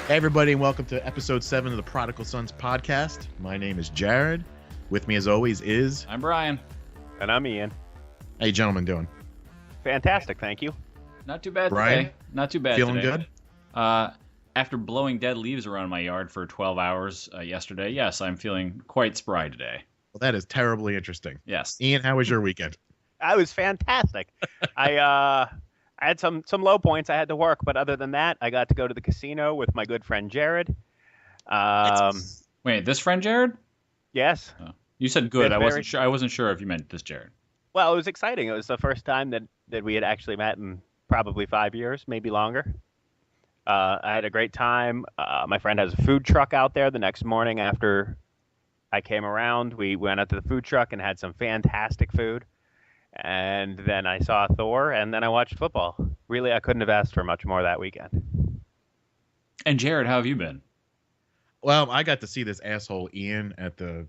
Hey everybody, and welcome to episode 7 of the Prodigal Sons podcast. My name is Jared. With me as always is... I'm Brian. And I'm Ian. How you gentlemen doing? Fantastic, thank you. Not too bad Brian? today. Not too bad Feeling today. good? After blowing dead leaves around my yard for 12 hours yesterday, yes, I'm feeling quite spry today. Well, that is terribly interesting. Yes. Ian, how was your weekend? I was fantastic. I had some low points. I had to work, but other than that, I got to go to the casino with my good friend Jared. Wait, this friend Jared? Yes. Oh. You said good. It's Wasn't sure. I wasn't sure if you meant this Jared. Well, it was exciting. It was the first time that we had actually met in probably 5 years, maybe longer. I had a great time. My friend has a food truck out there. The next morning after I came around, we went out to the food truck and had some fantastic food. And then I saw Thor, and then I watched football. Really, I couldn't have asked for much more that weekend. And Jared, how have you been? Well, I got to see this asshole Ian at the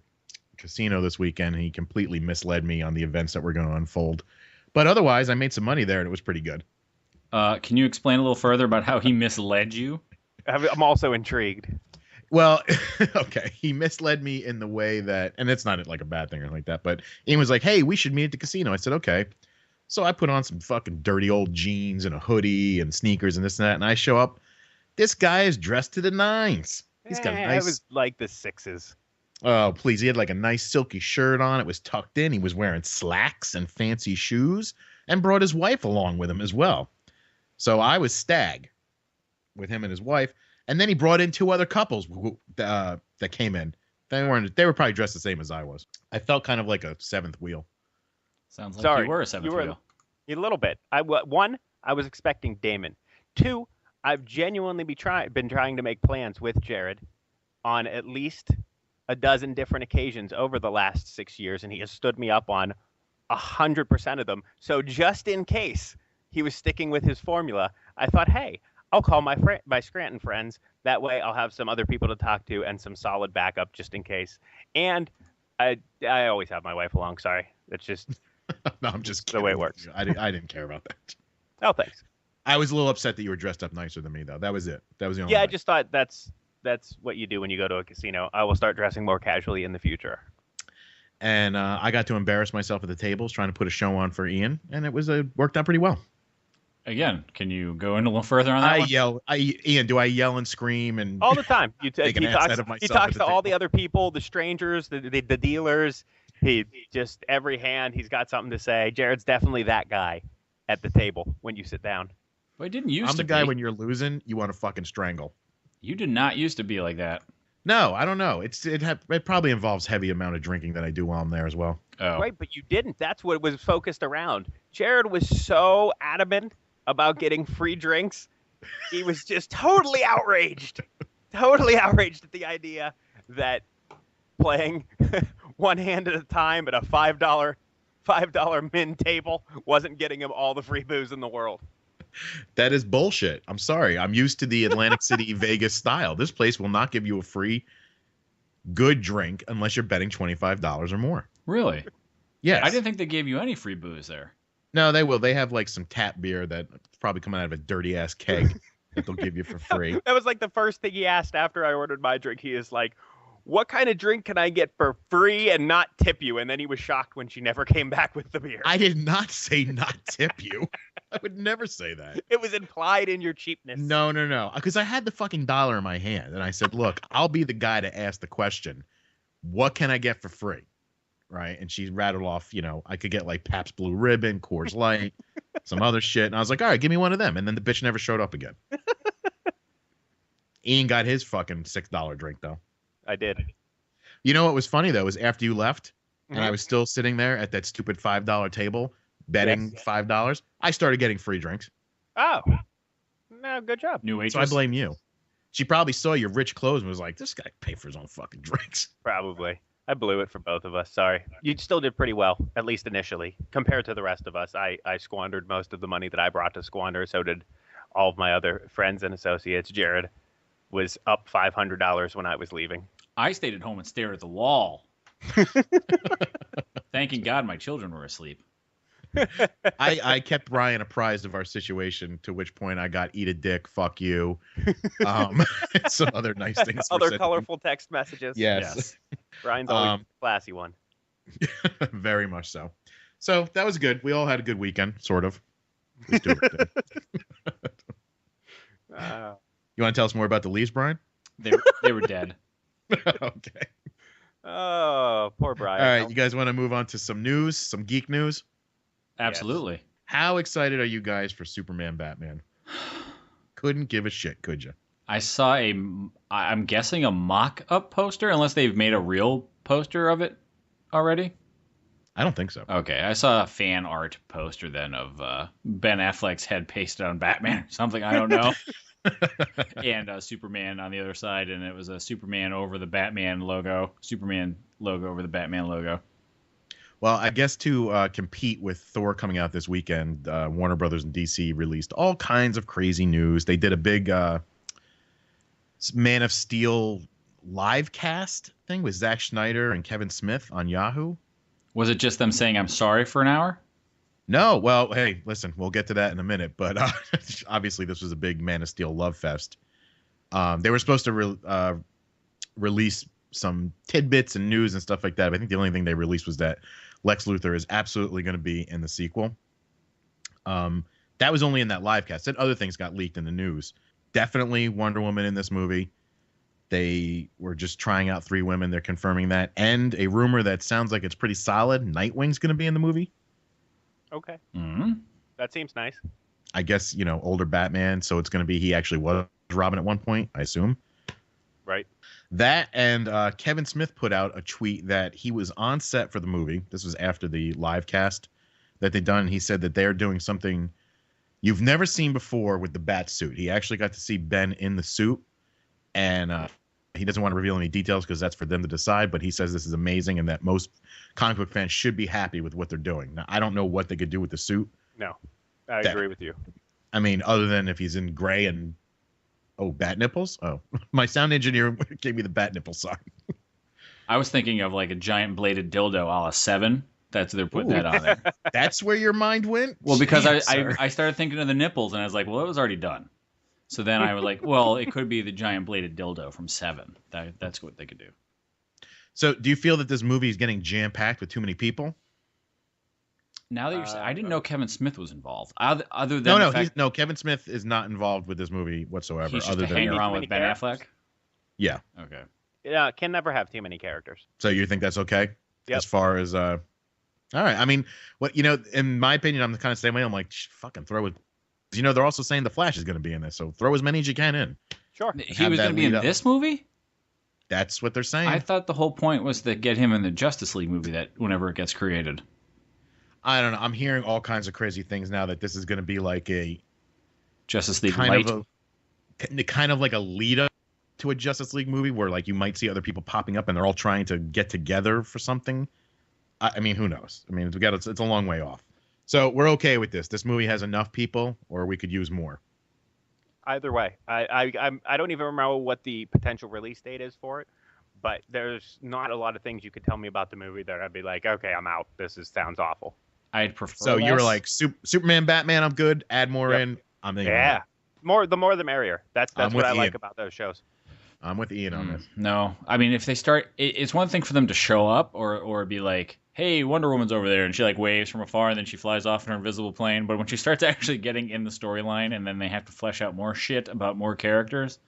casino this weekend, and he completely misled me on the events that were going to unfold. But otherwise, I made some money there, and it was pretty good. Can you explain a little further about how he misled you? I'm also intrigued. Well, okay, he misled me in the way that, and it's not like a bad thing or anything like that, but Ian was like, hey, we should meet at the casino. I said, okay. So I put on some fucking dirty old jeans and a hoodie and sneakers and this and that, and I show up. This guy is dressed to the nines. He's got a nice... It was like the 6s. Oh, please. He had like a nice silky shirt on. It was tucked in. He was wearing slacks and fancy shoes and brought his wife along with him as well. So I was stag with him and his wife. And then he brought in 2 other couples that came in. They were probably dressed the same as I was. I felt kind of like a 7th wheel. Sounds like you were a 7th wheel. A little bit. I was expecting Damon. 2, I've genuinely been trying to make plans with Jared on at least a dozen different occasions over the last 6 years, and he has stood me up on 100% of them. So just in case he was sticking with his formula, I thought, hey, I'll call my Scranton friends. That way I'll have some other people to talk to and some solid backup just in case. And I always have my wife along. Sorry. That's just no, I'm just kidding. The way it works. I didn't care about that. Oh, thanks. I was a little upset that you were dressed up nicer than me, though. That was it. That was the only thing. I just thought that's what you do when you go to a casino. I will start dressing more casually in the future. And I got to embarrass myself at the tables trying to put a show on for Ian, and it worked out pretty well. Again, can you go in a little further on that one? Ian, do I yell and scream and all the time? he talks to all the other people, the strangers, the dealers. He just every hand he's got something to say. Jared's definitely that guy at the table when you sit down. Well, I didn't used I'm to the guy be. When you're losing, you want to fucking strangle. You did not used to be like that. No, I don't know. It probably involves heavy amount of drinking that I do while I'm there as well. Oh. Right, but you didn't. That's what it was focused around. Jared was so adamant about getting free drinks. He was just totally outraged at the idea that playing one hand at a time at a $5 min table wasn't getting him all the free booze in the world. That is bullshit. I'm sorry. I'm used to the Atlantic City, Vegas style. This place will not give you a free good drink unless you're betting $25 or more. Really? Yes. I didn't think they gave you any free booze there. No, they will. They have like some tap beer that's probably coming out of a dirty ass keg that they'll give you for free. That was like the first thing he asked after I ordered my drink. He is like, what kind of drink can I get for free and not tip you? And then he was shocked when she never came back with the beer. I did not say not tip you. I would never say that. It was implied in your cheapness. No. Because I had the fucking dollar in my hand. And I said, look, I'll be the guy to ask the question, what can I get for free? Right. And she rattled off, I could get like Pabst Blue Ribbon, Coors Light, some other shit. And I was like, all right, give me one of them. And then the bitch never showed up again. Ian got his fucking $6 drink, though. I did. You know what was funny, though, is after you left and I was still sitting there at that stupid $5 table betting $5, I started getting free drinks. Oh. No, good job. New waitress. So I blame you. She probably saw your rich clothes and was like, this guy paid for his own fucking drinks. Probably. I blew it for both of us. Sorry. You still did pretty well, at least initially, compared to the rest of us. I squandered most of the money that I brought to squander. So did all of my other friends and associates. Jared was up $500 when I was leaving. I stayed at home and stared at the wall. Thanking God my children were asleep. I kept Ryan apprised of our situation, to which point I got eat a dick, fuck you. Some other nice things. Other colorful text messages. Yes. Ryan's always the classy one. Very much so. So that was good. We all had a good weekend, sort of. Let's do it. You want to tell us more about the Leafs, Brian? They were dead. Okay. Oh, poor Brian. All right, you guys want to move on to some news, some geek news? Absolutely. Yes. How excited are you guys for Superman Batman? Couldn't give a shit, could you? I saw I'm guessing a mock-up poster, unless they've made a real poster of it already. I don't think so. Okay, I saw a fan art poster then of Ben Affleck's head pasted on Batman or something, I don't know. And Superman on the other side, and it was a Superman over the Batman logo, Superman logo over the Batman logo. Well, I guess to compete with Thor coming out this weekend, Warner Brothers and DC released all kinds of crazy news. They did a big Man of Steel live cast thing with Zack Snyder and Kevin Smith on Yahoo. Was it just them saying I'm sorry for an hour? No, well, hey, listen, we'll get to that in a minute, but obviously this was a big Man of Steel love fest. They were supposed to release some tidbits and news and stuff like that, but I think the only thing they released was that Lex Luthor is absolutely going to be in the sequel. That was only in that live cast. Then other things got leaked in the news. Definitely Wonder Woman in this movie. They were just trying out 3 women. They're confirming that. And a rumor that sounds like it's pretty solid. Nightwing's going to be in the movie. Okay. Mm-hmm. That seems nice. I guess, older Batman. So it's going to be he actually was Robin at one point, I assume. Right. That and Kevin Smith put out a tweet that he was on set for the movie. This was after the live cast that they'd done. He said that they're doing something you've never seen before with the bat suit. He actually got to see Ben in the suit, and he doesn't want to reveal any details because that's for them to decide, but he says this is amazing and that most comic book fans should be happy with what they're doing. Now, I don't know what they could do with the suit. No, I agree with you. I mean, other than if he's in gray and, bat nipples? Oh, my sound engineer gave me the bat nipple sign. I was thinking of like a giant bladed dildo a la 7. They're putting that on there. That's where your mind went? Well, because Jeez, I started thinking of the nipples, and I was like, well, it was already done. So then I was like, well, it could be the giant bladed dildo from 7. That's what they could do. So do you feel that this movie is getting jam-packed with too many people? Now that you're saying, I didn't know Kevin Smith was involved. Other than Kevin Smith is not involved with this movie whatsoever. He's just hanging around with Ben Affleck? Yeah. Okay. Yeah, can never have too many characters. So you think that's okay? Yep. As far as all right. I mean, in my opinion, I'm the kind of same way. I'm like, fucking throw it. They're also saying the Flash is going to be in this, so throw as many as you can in. Sure. He was going to be in this movie? That's what they're saying. I thought the whole point was to get him in the Justice League movie that whenever it gets created. I don't know. I'm hearing all kinds of crazy things now that this is going to be like a Justice League kind light. Kind of like a lead up to a Justice League movie where like you might see other people popping up and they're all trying to get together for something. I mean, who knows? I mean, it's a long way off. So we're okay with this. This movie has enough people, or we could use more. Either way, I don't even remember what the potential release date is for it, but there's not a lot of things you could tell me about the movie that I'd be like, okay, I'm out. Sounds awful. I'd prefer. So you were like Superman, Batman. I'm good. Add more in. I'm in. Yeah, the more the merrier. That's what I like about those shows. I'm with Ian on this. No, I mean if they start, it's one thing for them to show up or be like, hey, Wonder Woman's over there, and she like waves from afar, and then she flies off in her invisible plane. But when she starts actually getting in the storyline, and then they have to flesh out more shit about more characters,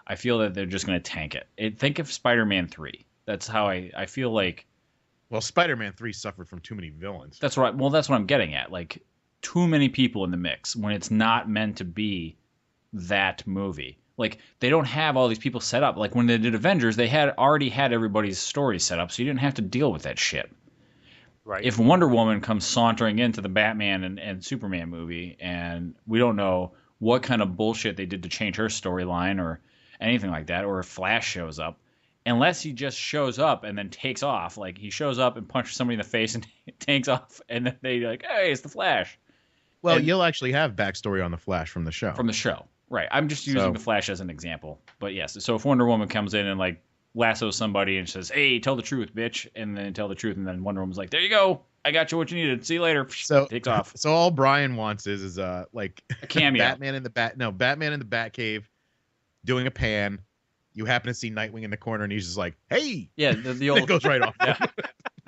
I feel that they're just going to tank it. Think of Spider-Man 3. That's how I feel like. Well, Spider-Man 3 suffered from too many villains. That's what I'm getting at. Like too many people in the mix when it's not meant to be that movie. Like they don't have all these people set up. Like when they did Avengers, they already had everybody's story set up, so you didn't have to deal with that shit. Right. If Wonder Woman comes sauntering into the Batman and Superman movie, and we don't know what kind of bullshit they did to change her storyline or anything like that, or if Flash shows up, unless he just shows up and then takes off. Like he shows up and punches somebody in the face and takes off, and then they like, hey, it's the Flash. Well, And- you'll actually have backstory on the Flash from the show. From the show, right? I'm just using the Flash as an example, but yes. So if Wonder Woman comes in and like lassos somebody and says, "Hey, tell the truth, bitch," and then tell the truth, and then Wonder Woman's like, "There you go, I got you what you needed. See you later." So takes off. So all Brian wants is like A cameo. Batman in the Batcave doing a pan. You happen to see Nightwing in the corner, and he's just like, "Hey!" Yeah, the It old goes right off. yeah,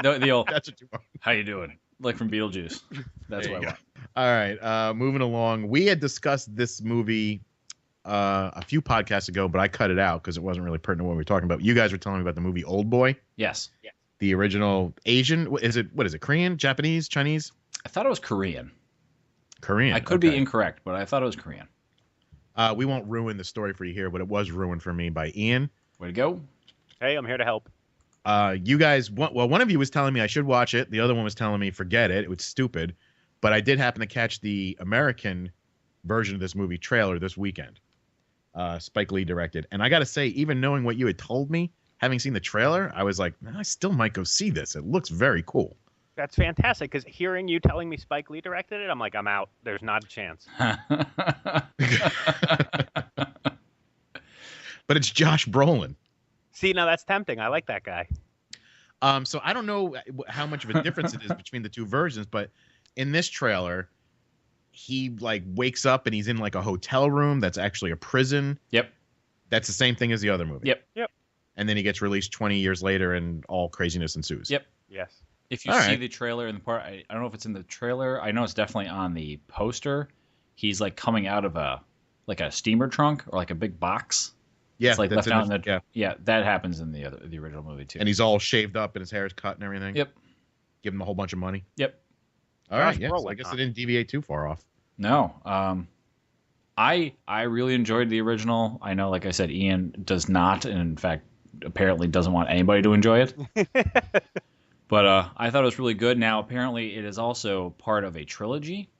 the old. That's what you want. How you doing? Like from Beetlejuice. That's There what you I want. All right, moving along. We had discussed this movie a few podcasts ago, but I cut it out because it wasn't really pertinent to what we were talking about. You guys were telling me about the movie Oldboy, Yes, the original Asian. What is it? Korean, Japanese, Chinese, I thought it was Korean. Korean? I could be incorrect, but I thought it was Korean. We won't ruin the story for you here, but it was ruined for me by Ian. Way to go. Hey, I'm here to help. You guys, one of you was telling me I should watch it. The other one was telling me forget it. It was stupid. But I did happen to catch the American version of this movie trailer this weekend. Spike Lee directed. And I got to say, even knowing what you had told me, having seen the trailer, I was like, I still might go see this. It looks very cool. That's fantastic, because hearing you telling me Spike Lee directed it, I'm like, I'm out. There's not a chance. But it's Josh Brolin. See, now that's tempting. I like that guy. So I don't know how much of a difference it is between the two versions, but in this trailer, he like wakes up and he's in like a hotel room that's actually a prison. Yep. That's the same thing as the other movie. Yep. And then he gets released 20 years later and all craziness ensues. Yep. Yes. If you All see right. the trailer in the part, I don't know if it's in the trailer. I know it's definitely on the poster. He's like coming out of a steamer trunk or like a big box. Yeah. It's like that's left out in the yeah. Yeah, that happens in the original movie too. And he's all shaved up and his hair is cut and everything. Yep. Give him a whole bunch of money. Yep. All right. Josh Yeah. So Brolin, I guess huh? it didn't deviate too far off. No. I really enjoyed the original. I know, like I said, Ian does not, and in fact, apparently doesn't want anybody to enjoy it. But I thought it was really good. Now, apparently, it is also part of a trilogy,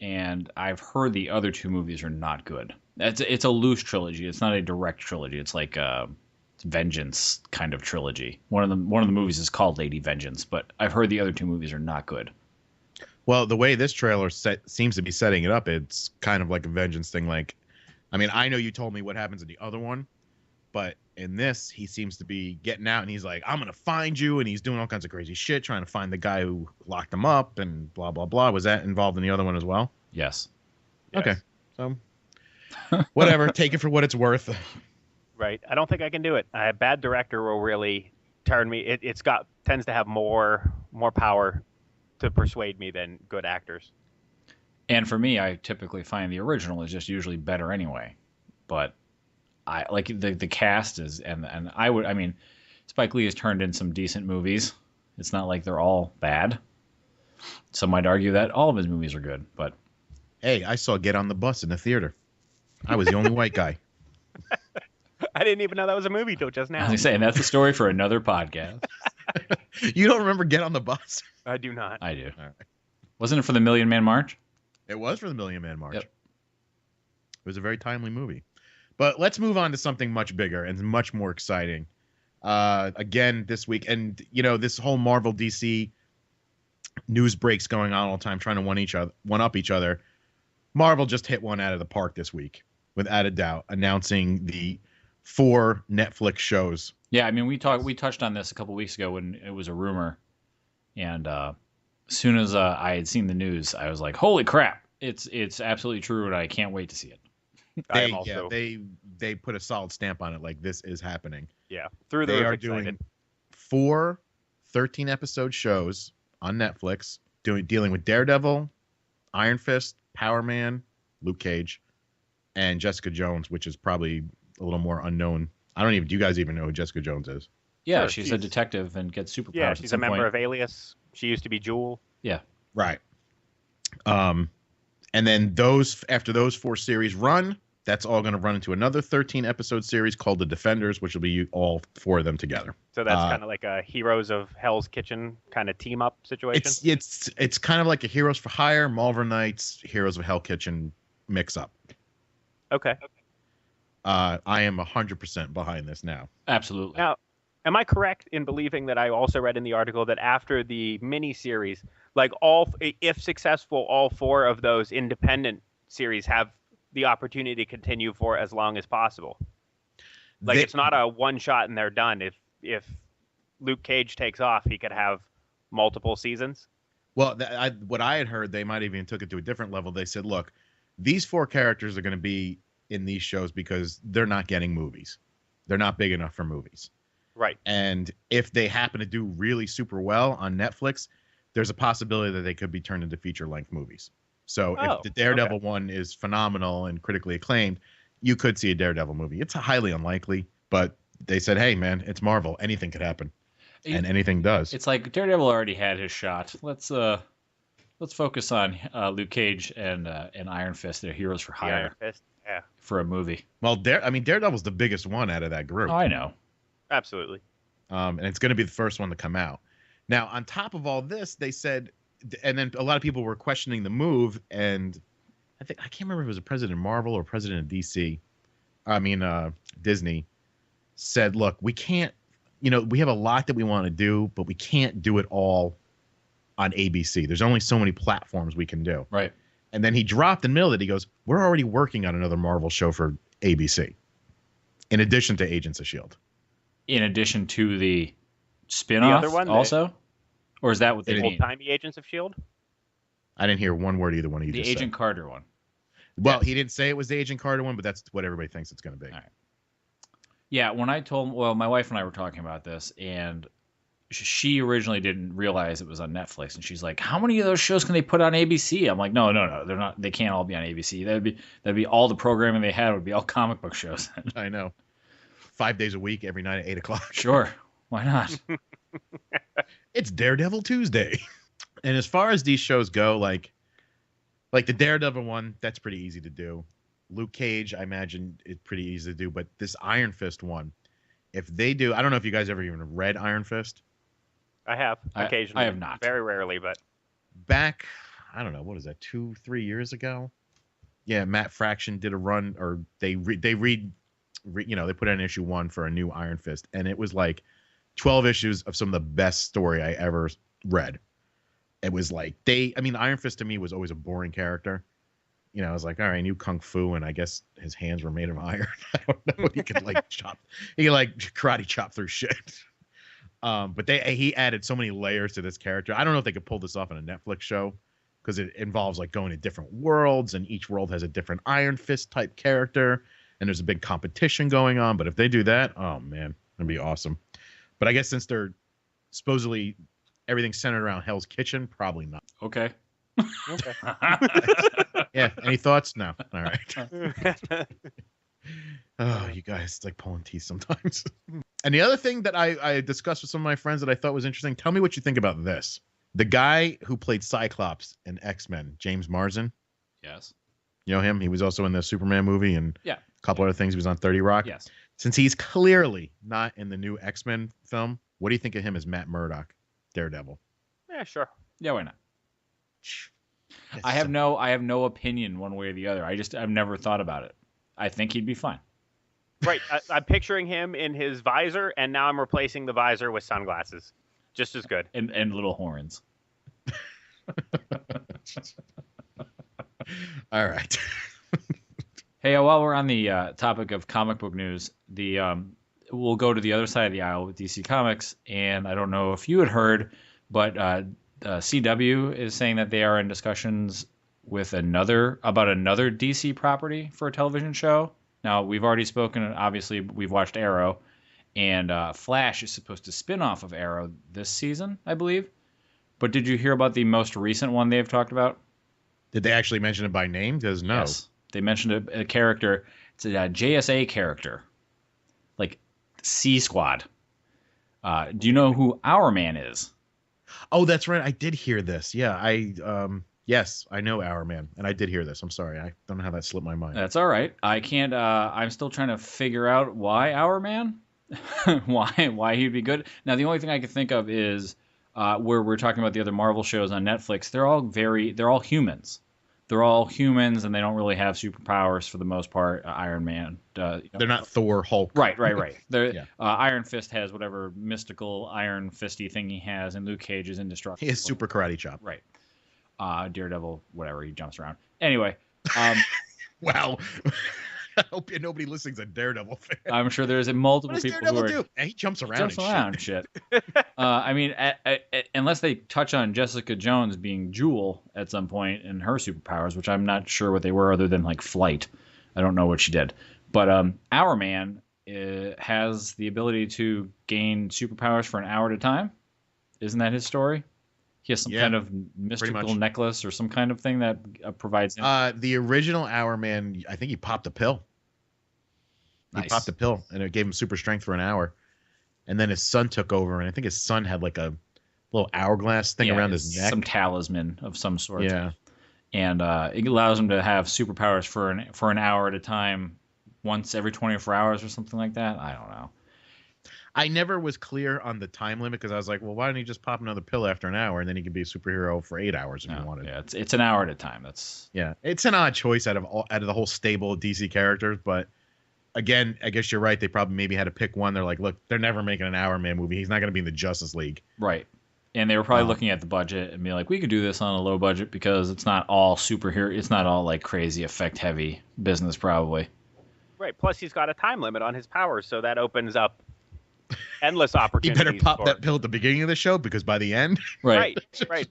and I've heard the other two movies are not good. It's a loose trilogy. It's not a direct trilogy. It's like a Vengeance kind of trilogy. One of the movies is called Lady Vengeance, but I've heard the other two movies are not good. Well, the way this trailer seems to be setting it up, it's kind of like a vengeance thing. Like, I mean, I know you told me what happens in the other one, but in this, he seems to be getting out and he's like, I'm going to find you. And he's doing all kinds of crazy shit, trying to find the guy who locked him up and blah, blah, blah. Was that involved in the other one as well? Yes. Okay. So, whatever. Take it for what it's worth. Right. I don't think I can do it. A bad director will really turn me. It's tends to have more power to persuade me than good actors. And for me, I typically find the original is just usually better anyway. But I like the cast is and I mean, Spike Lee has turned in some decent movies. It's not like they're all bad. Some might argue that all of his movies are good, but Hey, I saw Get on the Bus in the theater. I was the only white guy. I didn't even know that was a movie till just now. as I say, and that's a story for another podcast. You don't remember Get on the Bus? I do not. I do. All right. Wasn't it for the Million Man March? It was for the Million Man March. Yep. It was a very timely movie. But let's move on to something much bigger and much more exciting. Again, this week, and this whole Marvel DC news breaks going on all the time, trying to one up each other. Marvel just hit one out of the park this week, without a doubt, announcing the 4 Netflix shows. Yeah, I mean we touched on this a couple weeks ago when it was a rumor, and as soon as I had seen the news, I was like, "Holy crap! It's absolutely true, and I can't wait to see it." I am also, They put a solid stamp on it, like this is happening. through the They roof are excited. doing 4 13-episode shows on Netflix, dealing with Daredevil, Iron Fist, Power Man, Luke Cage, and Jessica Jones, which is probably a little more unknown. Do you guys even know who Jessica Jones is? Yeah, Sure, she's a detective and gets superpowers. Yeah, at she's a some member point. of Alias. She used to be Jewel. Right. And then after those 4 series run, that's all going to run into another 13-episode series called The Defenders, which will be all 4 of them together. So that's kind of like a Heroes of Hell's Kitchen kind of team up situation. It's kind of like a Heroes for Hire, Marvel Knights, Heroes of Hell Kitchen mix up. Okay. I am 100% behind this now. Absolutely. Now, am I correct in believing that I also read in the article that after the miniseries, like if successful, all 4 of those independent series have the opportunity to continue for as long as possible? Like it's not a one shot and they're done. If Luke Cage takes off, he could have multiple seasons. Well, what I had heard, they might even took it to a different level. They said, look, these 4 characters are going to be in these shows because they're not getting movies. They're not big enough for movies. Right. And if they happen to do really super well on Netflix, there's a possibility that they could be turned into feature-length movies. So if the Daredevil one is phenomenal and critically acclaimed, you could see a Daredevil movie. It's highly unlikely, but they said, hey, man, it's Marvel. Anything could happen. And anything does. It's like Daredevil already had his shot. Let's focus on Luke Cage and Iron Fist. They're heroes for hire. Iron Fist, yeah. For a movie. Well, Daredevil's the biggest one out of that group. Oh, I know. Absolutely. And it's going to be the first one to come out. Now, on top of all this, they said, and then a lot of people were questioning the move, and I can't remember if it was a president of Marvel or president of DC. Disney said, look, we can't, we have a lot that we want to do, but we can't do it all on ABC. There's only so many platforms we can do. Right. And then he dropped in the middle of it. He goes, we're already working on another Marvel show for ABC, in addition to Agents of S.H.I.E.L.D. In addition to the spin-off, the other one also? Or is that what they mean? Old-timey Agents of S.H.I.E.L.D.? I didn't hear one word either one of you The just Agent said. Carter one. Well, he didn't say it was the Agent Carter one, but that's what everybody thinks it's going to be. All right. Yeah, when I told, my wife and I were talking about this, and she originally didn't realize it was on Netflix, and she's like, "How many of those shows can they put on ABC?" I'm like, "No, they're not. They can't all be on ABC. That'd be all the programming they had would be all comic book shows." I know. 5 days a week, every night at 8:00. Sure, why not? It's Daredevil Tuesday. And as far as these shows go, like the Daredevil one, that's pretty easy to do. Luke Cage, I imagine it's pretty easy to do. But this Iron Fist one, if they do, I don't know if you guys ever even read Iron Fist. I have occasionally. I have not. Very rarely, but Back, I don't know, what is that, 2-3 years ago? Yeah, Matt Fraction did a run, or they put in issue 1 for a new Iron Fist, and it was like 12 issues of some of the best story I ever read. It was like Iron Fist to me was always a boring character. I was like, all right, I knew Kung Fu, and I guess his hands were made of iron. I don't know. He could karate chop through shit. But he added so many layers to this character. I don't know if they could pull this off in a Netflix show, because it involves like going to different worlds, and each world has a different Iron Fist type character, and there's a big competition going on. But if they do that, oh man, it'd be awesome. But I guess since they're supposedly everything's centered around Hell's Kitchen, probably not. Okay. okay. Yeah. Any thoughts? No. All right. Oh, you guys, it's like pulling teeth sometimes. And the other thing that I discussed with some of my friends that I thought was interesting, tell me what you think about this. The guy who played Cyclops in X-Men, James Marsden. Yes. You know him? He was also in the Superman movie and a couple other things. He was on 30 Rock. Yes. Since he's clearly not in the new X-Men film, what do you think of him as Matt Murdock, Daredevil? Yeah, sure. Yeah, why not? I have no opinion one way or the other. I've never thought about it. I think he'd be fine. Right. I'm picturing him in his visor, and now I'm replacing the visor with sunglasses. Just as good. And little horns. All right. Hey, while we're on the topic of comic book news, we'll go to the other side of the aisle with DC Comics, and I don't know if you had heard, but CW is saying that they are in discussions with another DC property for a television show. Now, we've already spoken, obviously, we've watched Arrow, and Flash is supposed to spin off of Arrow this season, I believe. But did you hear about the most recent one they've talked about? Did they actually mention it by name? Because no. Yes. They mentioned a character. It's a JSA character, like C Squad. Do you know who HOURMAN is? Oh, that's right. I did hear this. Yeah, yes, I know HOURMAN, and I did hear this. I'm sorry. I don't know how that slipped my mind. That's all right. I can't. I'm still trying to figure out why HOURMAN, why he'd be good. Now, the only thing I can think of is where we're talking about the other Marvel shows on Netflix. They're all humans. they're all humans and they don't really have superpowers for the most part. Iron Man. They're not Thor, Hulk. Right. They're, Yeah. Iron Fist has whatever mystical iron fisty thing he has, and Luke Cage is indestructible. He has super karate chop. Right. Daredevil, whatever, he jumps around. Anyway. Wow. I hope nobody listening's a Daredevil fan. I'm sure there's multiple What does people Daredevil who are... do? And he jumps around. Jumps around and shit. I mean, unless they touch on Jessica Jones being Jewel at some point and her superpowers, which I'm not sure what they were other than like flight. I don't know what she did. But Our Man has the ability to gain superpowers for an hour at a time. Isn't that his story? He has some kind of mystical necklace or some kind of thing that provides him. The original Hour Man, I think he popped a pill. He popped a pill, and it gave him super strength for an hour. And then his son took over, and I think his son had like a little hourglass thing around his neck. Some talisman of some sort. Yeah. And it allows him to have superpowers for an hour at a time, once every 24 hours or something like that. I don't know. I never was clear on the time limit because I was like, well, why don't he just pop another pill after an hour and then he could be a superhero for 8 hours if he wanted? Yeah, it's an hour at a time. It's an odd choice out of the whole stable of DC characters, but again, I guess you're right. They probably maybe had to pick one. They're like, look, they're never making an Hour Man movie. He's not going to be in the Justice League. Right. And they were probably looking at the budget and being like, we could do this on a low budget because it's not all superhero. It's not all like crazy effect heavy business probably. Right. Plus, he's got a time limit on his powers, so that opens up endless opportunities. He better pop that pill at the beginning of the show because by the end, right.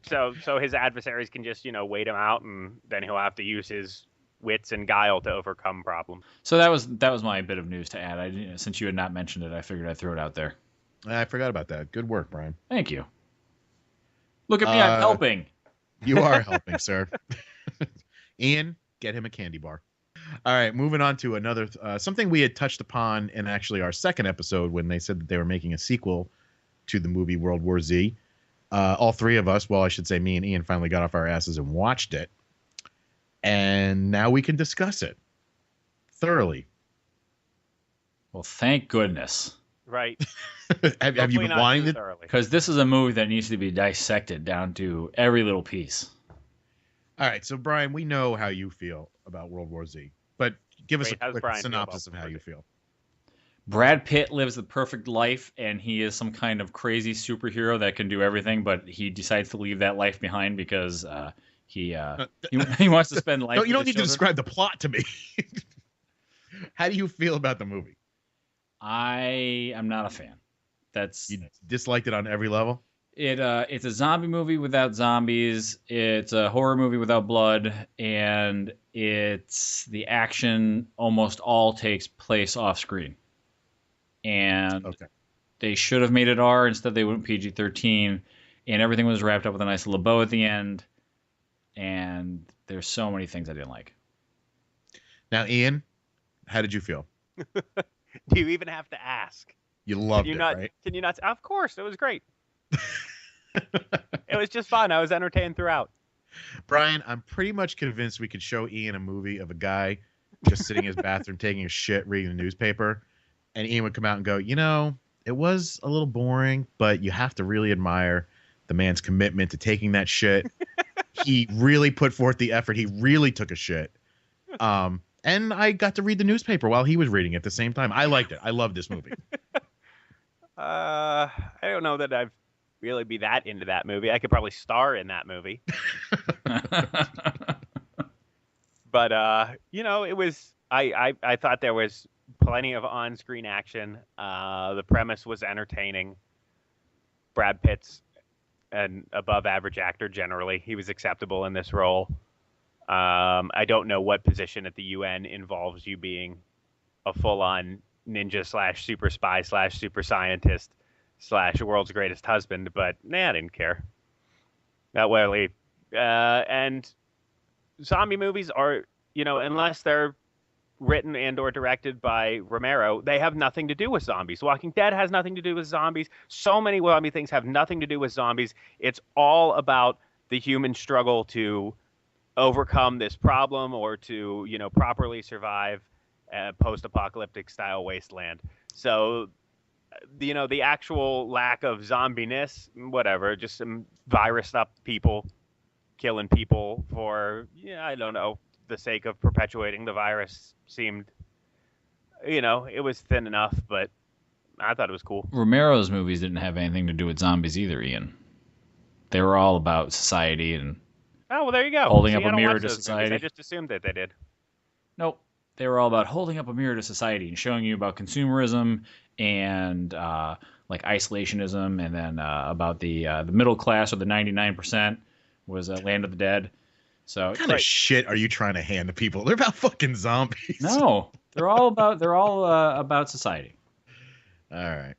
So his adversaries can just wait him out, and then he'll have to use his wits and guile to overcome problems. So that was my bit of news to add. Since you had not mentioned it, I figured I'd throw it out there. I forgot about that. Good work, Brian. Thank you. Look at me, I'm helping. You are helping, sir. Ian, get him a candy bar. All right, moving on to another something we had touched upon in actually our second episode when they said that they were making a sequel to the movie World War Z. All three of us, well, I should say me and Ian, finally got off our asses and watched it. And now we can discuss it thoroughly. Well, thank goodness. Right. have you been wanting to? Because this is a movie that needs to be dissected down to every little piece. All right, so Brian, we know how you feel about World War Z, but give us a quick synopsis of how you feel. Brad Pitt lives the perfect life, and he is some kind of crazy superhero that can do everything, but he decides to leave that life behind because he wants to spend life. No, you don't need to describe the plot to me. How do you feel about the movie? I am not a fan. You disliked it on every level? It's a zombie movie without zombies. It's a horror movie without blood, and the action almost all takes place off screen. And they should have made it R. Instead, they went PG-13, and everything was wrapped up with a nice little bow at the end. And there's so many things I didn't like. Now, Ian, how did you feel? Do you even have to ask? You loved it, right? Can you not? Of course, it was great. It was just fun. I was entertained throughout. Brian, I'm pretty much convinced we could show Ian a movie of a guy just sitting in his bathroom taking a shit, reading the newspaper, and Ian would come out and go, it was a little boring, but you have to really admire the man's commitment to taking that shit. He really put forth the effort. He really took a shit. And I got to read the newspaper while he was reading at the same time. I liked it. I loved this movie. I don't know that I'd really be that into that movie. I could probably star in that movie. But, it was... I thought there was plenty of on-screen action. The premise was entertaining. Brad Pitt's an above-average actor generally. He was acceptable in this role. I don't know what position at the UN involves you being a full-on ninja / super spy / super scientist / world's greatest husband, but I didn't care. Not really. And zombie movies are, unless they're written and or directed by Romero, they have nothing to do with zombies. Walking Dead has nothing to do with zombies. So many zombie things have nothing to do with zombies. It's all about the human struggle to overcome this problem or to, properly survive a post-apocalyptic style wasteland. So, the actual lack of zombiness, whatever, just some virus up people killing people for, I don't know, the sake of perpetuating the virus seemed, it was thin enough, but I thought it was cool. Romero's movies didn't have anything to do with zombies either, Ian. They were all about society and Oh, well, there you go. holding See, up I a don't mirror watch to those society. movies. I just assumed that they did. Nope. They were all about holding up a mirror to society and showing you about consumerism and like isolationism, and then about the middle class, or the 99% was Land of the Dead. So What kind of shit are you trying to hand to people? They're about fucking zombies. no, they're all about society. All right.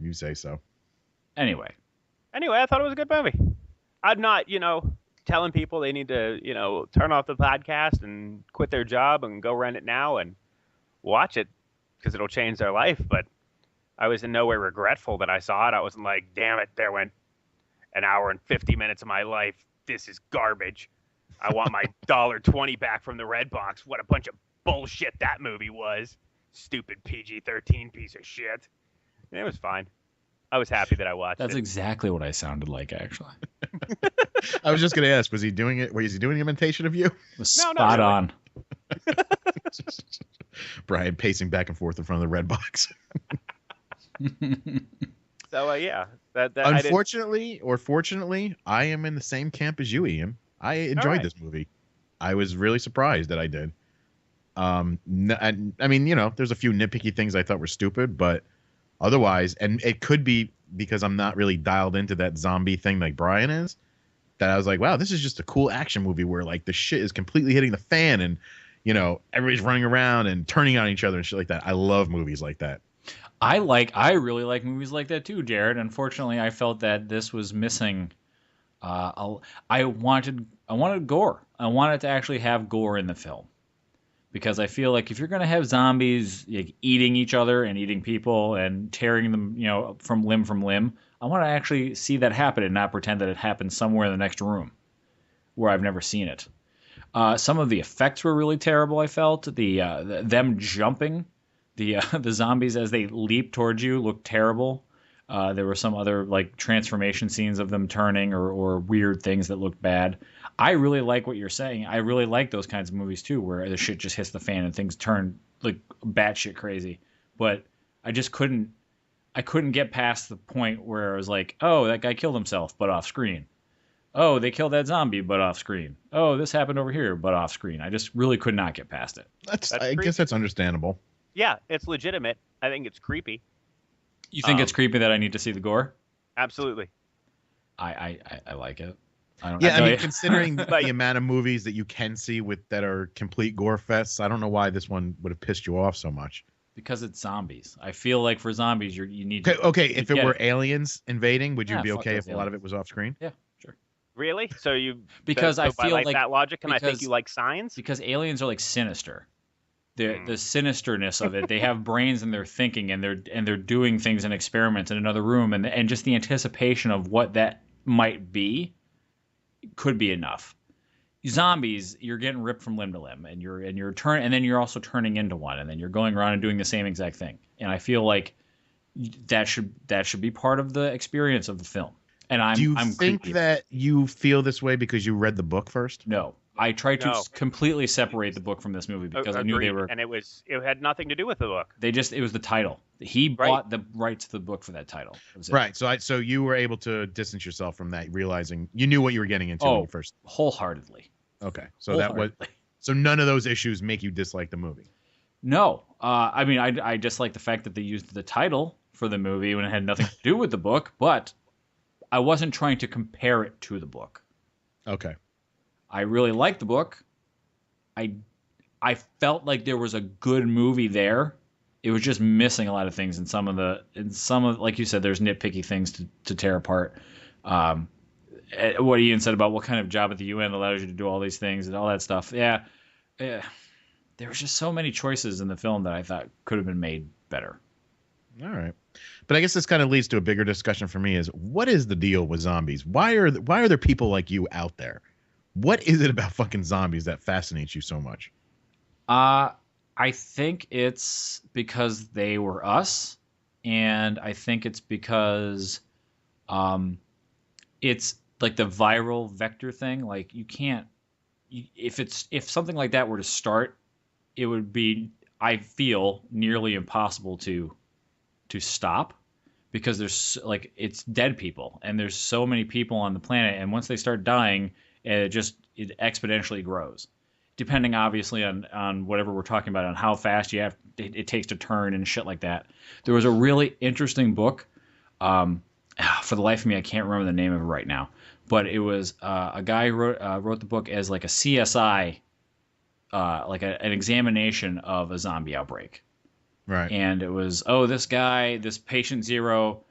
You say so. Anyway, I thought it was a good movie. I'm not, telling people they need to, turn off the podcast and quit their job and go rent it now and watch it because it'll change their life. But I was in no way regretful that I saw it. I wasn't like, damn it, there went an hour and 50 minutes of my life. This is garbage. I want my $1.20 back from the Red Box. What a bunch of bullshit that movie was. Stupid PG-13 piece of shit. It was fine. I was happy that I watched that's it. exactly what I sounded like, actually. I was just going to ask, was he doing it? Was he doing an imitation of you? It was No, spot really. on. Brian pacing back and forth in front of the red box. So, yeah. That Unfortunately or fortunately, I am in the same camp as you, Ian. I enjoyed right. this movie. I was really surprised that I did. I mean, there's a few nitpicky things I thought were stupid, but otherwise, and it could be because I'm not really dialed into that zombie thing like Brian is, that I was like, wow, this is just a cool action movie where like the shit is completely hitting the fan and, everybody's running around and turning on each other and shit like that. I love movies like that. I really like movies like that too, Jared. Unfortunately, I felt that this was missing. I wanted gore. I wanted to actually have gore in the film, because I feel like if you're going to have zombies like, eating each other and eating people and tearing them, from limb, I want to actually see that happen and not pretend that it happened somewhere in the next room where I've never seen it. Some of the effects were really terrible. I felt them jumping. The zombies as they leap towards you looked terrible. There were some other like transformation scenes of them turning or weird things that looked bad. I really like what you're saying. I really like those kinds of movies too, where the shit just hits the fan and things turn like batshit crazy. But I just couldn't get past the point where I was like, oh, that guy killed himself, but off screen. Oh, they killed that zombie, but off screen. Oh, this happened over here, but off screen. I just really could not get past it. I guess that's understandable. Yeah, it's legitimate. I think it's creepy. You think it's creepy that I need to see the gore? Absolutely. I like it. I don't. Yeah, I mean, you. considering the amount of movies that you can see that are complete gore fests, I don't know why this one would have pissed you off so much. Because it's zombies. I feel like for zombies, you need. Okay. If it were aliens invading, would you be fuck okay those if a lot of it was off screen? Yeah, sure. Really? So you Because so I by feel like like that logic, and I think because- you like Signs. Because aliens are like sinister. The sinisterness of it. They have brains and they're thinking and they're doing things and experiments in another room, and just the anticipation of what that might be could be enough. Zombies, you're getting ripped from limb to limb, and then you're also turning into one, and then you're going around and doing the same exact thing. And I feel like that should be part of the experience of the film. And I'm Do you I'm think creepy. that you feel this way because you read the book first? No. I tried to No. completely separate the book from this movie because I knew they Agreed. were. and it had nothing to do with the book. It was the title. He bought the rights to the book for that title. That was it. Right. So you were able to distance yourself from that, realizing you knew what you were getting into when you first. Wholeheartedly. Okay. So that was. Wholeheartedly. So none of those issues make you dislike the movie. No. I mean, I just like the fact that they used the title for the movie when it had nothing to do with the book, but I wasn't trying to compare it to the book. Okay. I really liked the book. I felt like there was a good movie there. It was just missing a lot of things in some of like you said, there's nitpicky things to tear apart. What Ian said about what kind of job at the UN allows you to do all these things and all that stuff. Yeah. There was just so many choices in the film that I thought could have been made better. All right. But I guess this kind of leads to a bigger discussion for me is what is the deal with zombies? Why are there people like you out there? What is it about fucking zombies that fascinates you so much? I think it's because they were us, and I think it's because it's like the viral vector thing, like you can't. If something like that were to start, it would be, I feel, nearly impossible to stop, because there's like, it's dead people, and there's so many people on the planet, and once they start dying, it exponentially grows, depending obviously on whatever we're talking about, on how fast it takes to turn and shit like that. There was a really interesting book, for the life of me I can't remember the name of it right now, but it was a guy who wrote the book as like a CSI, like an examination of a zombie outbreak. Right. And it was, this patient zero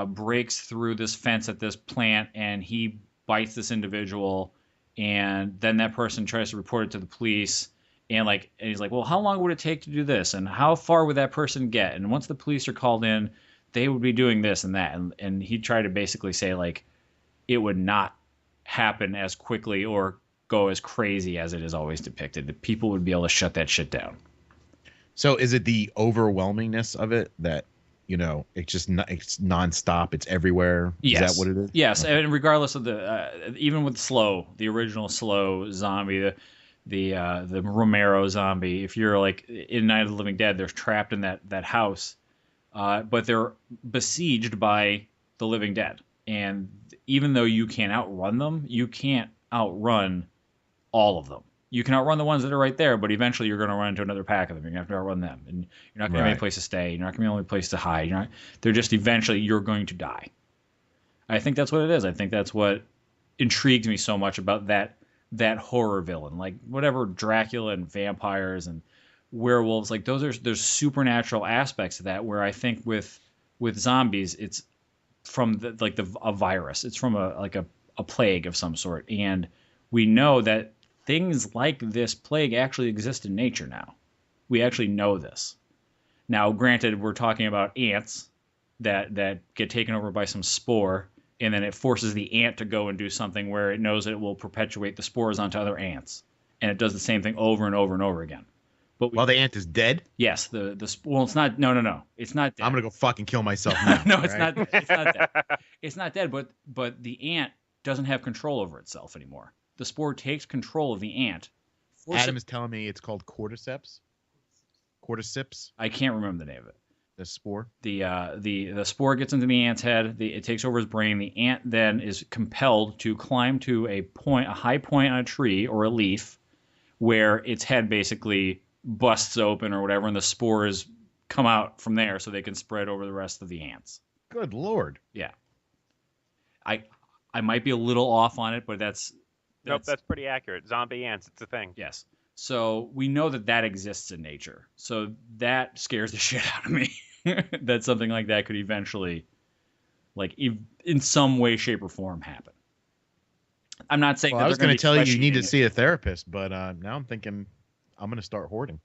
breaks through this fence at this plant, and he bites this individual, and then that person tries to report it to the police, and he's like, well, how long would it take to do this, and how far would that person get, and once the police are called in, they would be doing this and that, and he tried to basically say, like, it would not happen as quickly or go as crazy as it is always depicted. The people would be able to shut that shit down. So is it the overwhelmingness of it that, it's nonstop, it's everywhere? Yes. Is that what it is? Yes, and regardless of the, even with the original slow zombie, the Romero zombie, if you're like in Night of the Living Dead, they're trapped in that house, but they're besieged by the living dead. And even though you can outrun them, you can't outrun all of them. You can outrun the ones that are right there, but eventually you're going to run into another pack of them. You're going to have to outrun them, and you're not going to have any place to stay. You're not going to have any place to hide. They're just eventually you're going to die. I think that's what it is. I think that's what intrigues me so much about that horror villain. Like whatever Dracula and vampires and werewolves, like there's supernatural aspects to that. Where I think with zombies, it's from a virus. It's from a plague of some sort, and we know that things like this plague actually exist in nature now. We actually know this. Now, granted, we're talking about ants that get taken over by some spore, and then it forces the ant to go and do something where it knows that it will perpetuate the spores onto other ants. And it does the same thing over and over and over again. But while the ant is dead? Yes. It's not. No. It's not dead. I'm going to go fucking kill myself now. No, it's not. It's not dead. It's not dead, but the ant doesn't have control over itself anymore. The spore takes control of the ant. Adam is telling me it's called cordyceps. Cordyceps. I can't remember the name of it. The spore. The spore gets into the ant's head. It takes over his brain. The ant then is compelled to climb to a high point on a tree or a leaf, where its head basically busts open or whatever, and the spores come out from there, so they can spread over the rest of the ants. Good Lord. Yeah. I might be a little off on it, but Nope, that's pretty accurate. Zombie ants, it's a thing. Yes. So we know that exists in nature. So that scares the shit out of me. That something like that could eventually, like, in some way, shape, or form happen. I'm not saying that I was going to tell you need to it. see a therapist, but now I'm thinking I'm going to start hoarding.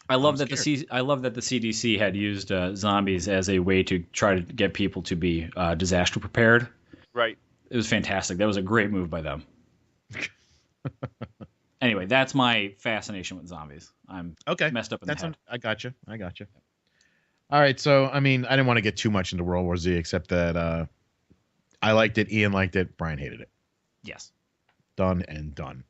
I love that the CDC had used zombies as a way to try to get people to be disaster prepared. Right. It was fantastic. That was a great move by them. Anyway, that's my fascination with zombies. I'm messed up in the head. I got you. All right, so I didn't want to get too much into World War Z, except that I liked it, Ian liked it, Brian hated it. Yes. Done and done.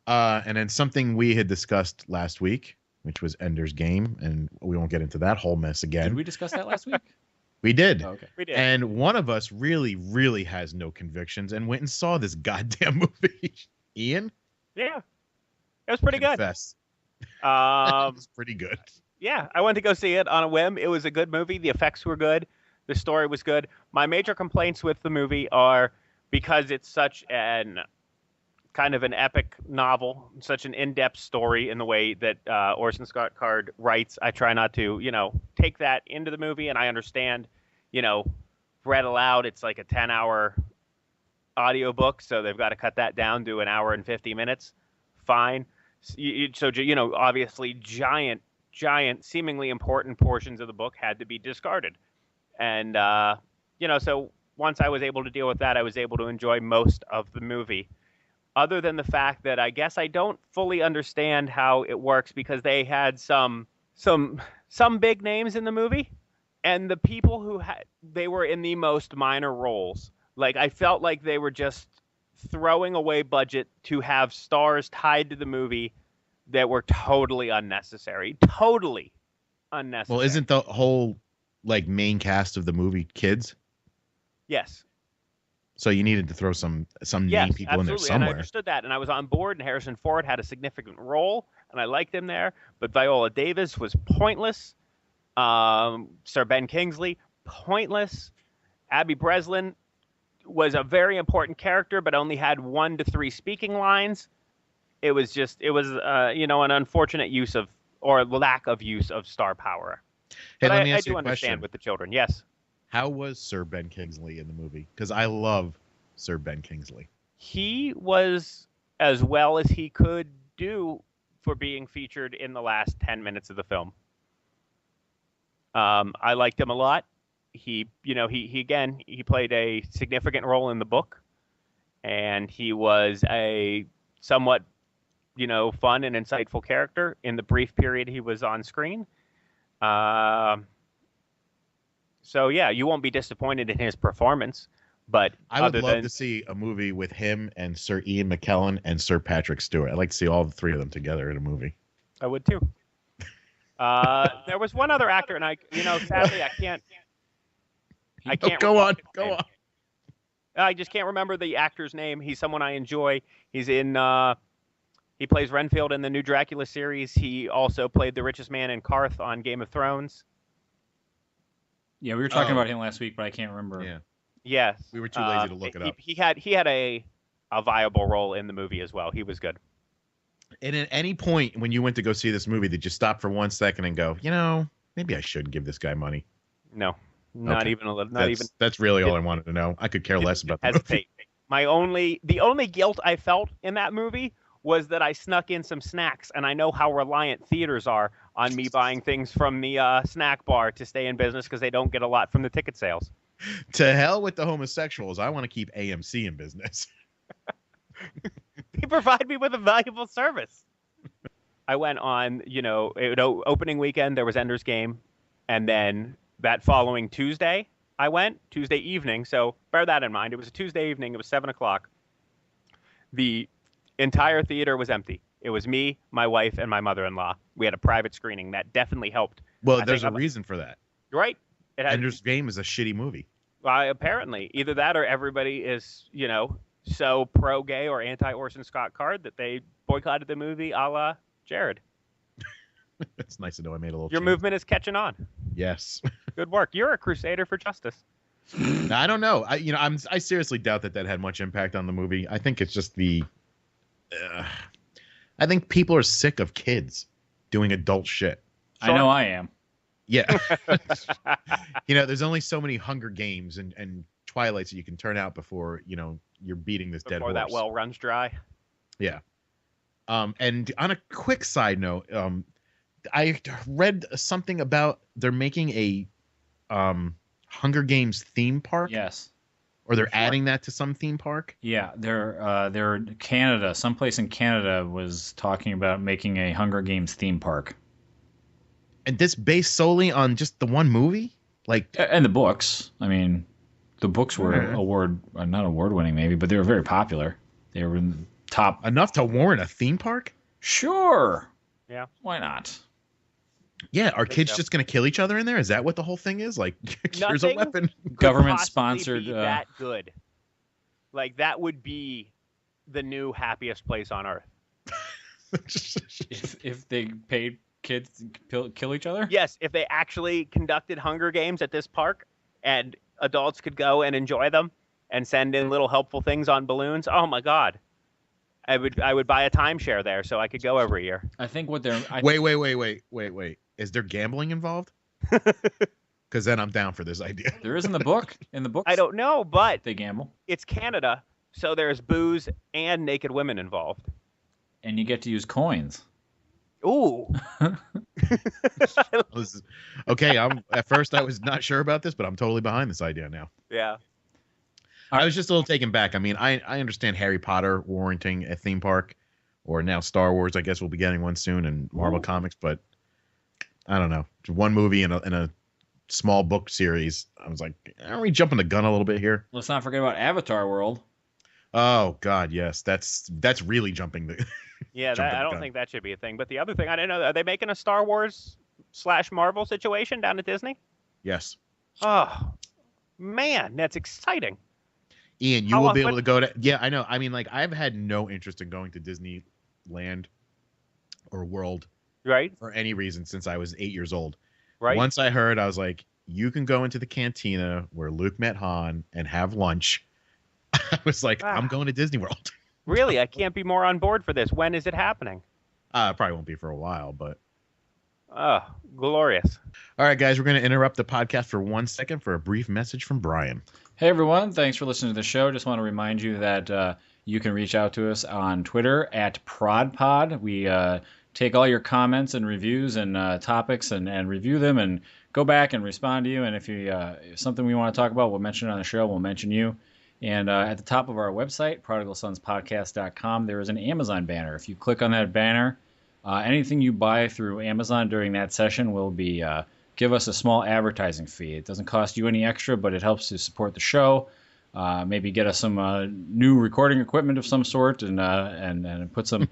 And then something we had discussed last week, which was Ender's Game, and we won't get into that whole mess again. Did we discuss that last week? We did. Oh, okay. We did. And one of us really, really has no convictions and went and saw this goddamn movie. Ian? Yeah. It was pretty Confess. good. It was pretty good. Yeah, I went to go see it on a whim. It was a good movie. The effects were good. The story was good. My major complaints with the movie are because it's such an kind of an epic novel, such an in-depth story in the way that Orson Scott Card writes. I try not to, take that into the movie, and I understand, read aloud, it's like a 10-hour audiobook, so they've got to cut that down to an hour and 50 minutes. Fine. So, obviously giant, seemingly important portions of the book had to be discarded. And, so once I was able to deal with that, I was able to enjoy most of the movie. Other than the fact that I guess I don't fully understand how it works, because they had some big names in the movie, and the people who they were in the most minor roles. Like, I felt like they were just throwing away budget to have stars tied to the movie that were totally unnecessary. Totally unnecessary. Well, isn't the whole like main cast of the movie kids? Yes. So you needed to throw some name people in there And I somewhere. understood that, and I was on board, and Harrison Ford had a significant role, and I liked him there. But Viola Davis was pointless. Sir Ben Kingsley, pointless. Abby Breslin was a very important character, but only had 1 to 3 speaking lines. It was an unfortunate use of, or lack of use of star power. Hey, But let me I ask you do a understand question. with the children. Yes. How was Sir Ben Kingsley in the movie? Because I love Sir Ben Kingsley. He was as well as he could do for being featured in the last 10 minutes of the film. I liked him a lot. He played a significant role in the book, and he was a somewhat, fun and insightful character in the brief period he was on screen. So yeah, you won't be disappointed in his performance. But I would love to see a movie with him and Sir Ian McKellen and Sir Patrick Stewart. I'd like to see all the 3 of them together in a movie. I would too. There was one other actor, and sadly, I can't. Go on. I just can't remember the actor's name. He's someone I enjoy. He's in. He plays Renfield in the new Dracula series. He also played the richest man in Karth on Game of Thrones. Yeah, we were talking about him last week, but I can't remember. Yeah. Yes. We were too lazy to look it up. He had a viable role in the movie as well. He was good. And at any point when you went to go see this movie, did you stop for 1 second and go, maybe I should give this guy money? No, not Okay. even a little. That's really all I wanted to know. I could care less about the movie. The only guilt I felt in that movie was that I snuck in some snacks, and I know how reliant theaters are on me buying things from the snack bar to stay in business because they don't get a lot from the ticket sales. To hell with the homosexuals. I want to keep AMC in business. They provide me with a valuable service. I went on, opening weekend, there was Ender's Game. And then that following Tuesday, I went, Tuesday evening. So bear that in mind. It was a Tuesday evening. It was 7 o'clock. The entire theater was empty. It was me, my wife, and my mother-in-law. We had a private screening. That definitely helped. Well, there's a reason for that. Right? Ender's Game is a shitty movie. Apparently. Either that or everybody is, so pro-gay or anti-Orson Scott Card that they boycotted the movie a la Jared. It's nice to know I made a little Your change. movement is catching on. Yes. Good work. You're a crusader for justice. I don't know. I seriously doubt that had much impact on the movie. I think it's just I think people are sick of kids doing adult shit. I know I am. Yeah. There's only so many Hunger Games and Twilights that you can turn out before, you're beating this dead horse. Before that well runs dry. Yeah. And on a quick side note, I read something about they're making a Hunger Games theme park. Yes. Or they're adding that to some theme park. Yeah, they're Canada. Someplace in Canada was talking about making a Hunger Games theme park. And this based solely on just the one movie? And the books. I mean, the books were not award-winning maybe, but they were very popular. They were in the top. Enough to warrant a theme park? Sure. Yeah. Why not? Yeah, are kids just going to kill each other in there? Is that what the whole thing is? Here's a weapon. Government-sponsored. That good. That would be the new happiest place on earth. if they paid kids to kill each other? Yes, if they actually conducted Hunger Games at this park and adults could go and enjoy them and send in little helpful things on balloons. Oh my God. I would buy a timeshare there so I could go every year. I think what they're Wait. Is there gambling involved? Because then I'm down for this idea. There is in the book. In the books, I don't know, but they gamble. It's Canada, so there's booze and naked women involved. And you get to use coins. Ooh. Okay, at first I was not sure about this, but I'm totally behind this idea now. Yeah. I was just a little taken back. I mean, I understand Harry Potter warranting a theme park, or now Star Wars. I guess we'll be getting one soon, and Marvel Comics. But I don't know. One movie in a small book series. I was like, aren't we jumping the gun a little bit here? Let's not forget about Avatar World. Oh God, yes, that's really jumping the. Yeah, jumping I the don't gun. think that should be a thing. But the other thing, I didn't know, are they making a Star Wars / Marvel situation down at Disney? Yes, Oh, man, that's exciting. Ian, you How will be often- able to go to. Yeah, I know. I mean, like I've had no interest in going to Disneyland or World Right? for any reason since I was 8 years old. Right? Once I heard, I was like, you can go into the cantina where Luke met Han and have lunch. I was like, I'm going to Disney World. Really? I can't be more on board for this. When is it happening? Probably won't be for a while, but. Oh, glorious. All right, guys, we're going to interrupt the podcast for 1 second for a brief message from Brian. Hey, everyone. Thanks for listening to the show. Just want to remind you that you can reach out to us on Twitter at ProdPod. We take all your comments and reviews and topics and review them and go back and respond to you. And if if something we want to talk about, we'll mention it on the show. We'll mention you. And at the top of our website, prodigalsonspodcast.com, there is an Amazon banner. If you click on that banner, anything you buy through Amazon during that session will be give us a small advertising fee. It doesn't cost you any extra, but it helps to support the show. Maybe get us some new recording equipment of some sort, and put some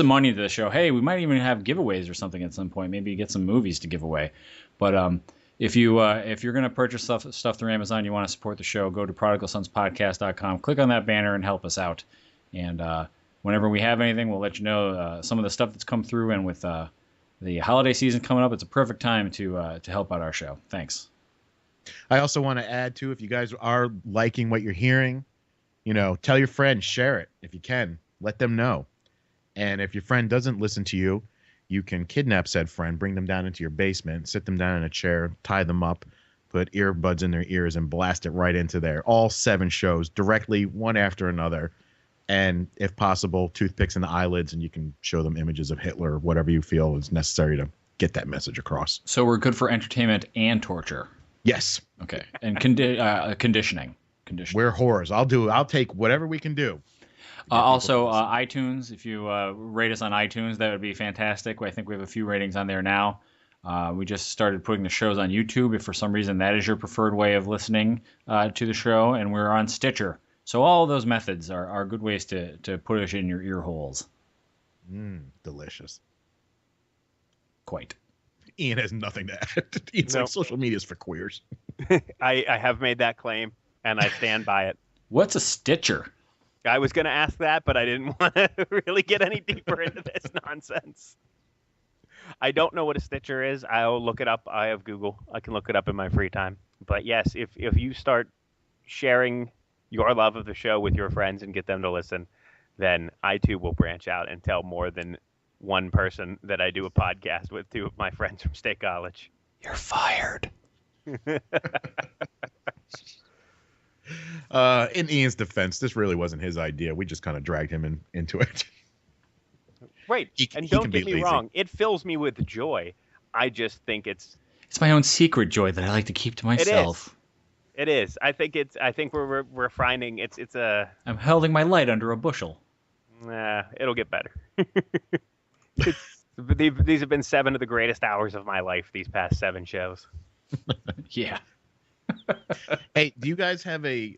money into the show. Hey, we might even have giveaways or something at some point. Maybe get some movies to give away. But if you're going to purchase stuff through Amazon, you want to support the show, go to prodigalsonspodcast.com, click on that banner, and help us out. And whenever we have anything, we'll let you know some of the stuff that's come through. And with the holiday season coming up, it's a perfect time to help out our show. Thanks. I also want to add, too, if you guys are liking what you're hearing, tell your friends, share it if you can. Let them know. And if your friend doesn't listen to you, you can kidnap said friend, bring them down into your basement, sit them down in a chair, tie them up, put earbuds in their ears, and blast it right into there. All 7 shows directly, one after another. And if possible, toothpicks in the eyelids, and you can show them images of Hitler or whatever you feel is necessary to get that message across. So we're good for entertainment and torture. Yes. Okay. And conditioning. We're whores. I'll take whatever we can do. Also, iTunes, if you rate us on iTunes, that would be fantastic. I think we have a few ratings on there now. We just started putting the shows on YouTube if for some reason that is your preferred way of listening to the show, and we're on Stitcher. So all of those methods are good ways to put us in your ear holes. Delicious. Quite. Ian has nothing to add. It's like social media is for queers. I have made that claim, and I stand by it. What's a Stitcher? I was going to ask that, but I didn't want to really get any deeper into this nonsense. I don't know what a Stitcher is. I'll look it up. I have Google. I can look it up in my free time. But yes, if you start sharing your love of the show with your friends and get them to listen, then I too will branch out and tell more than one person that I do a podcast with, 2 of my friends from State College. You're fired. In Ian's defense, this really wasn't his idea. We just kind of dragged him into it. Right. He Don't can be get me lazy. wrong. It fills me with joy. I just think it's my own secret joy that I like to keep to myself. It is. I think we're finding it's a. I'm holding my light under a bushel. It'll get better. These have been 7 of the greatest hours of my life. These past 7 shows. Yeah. Hey, do you guys have a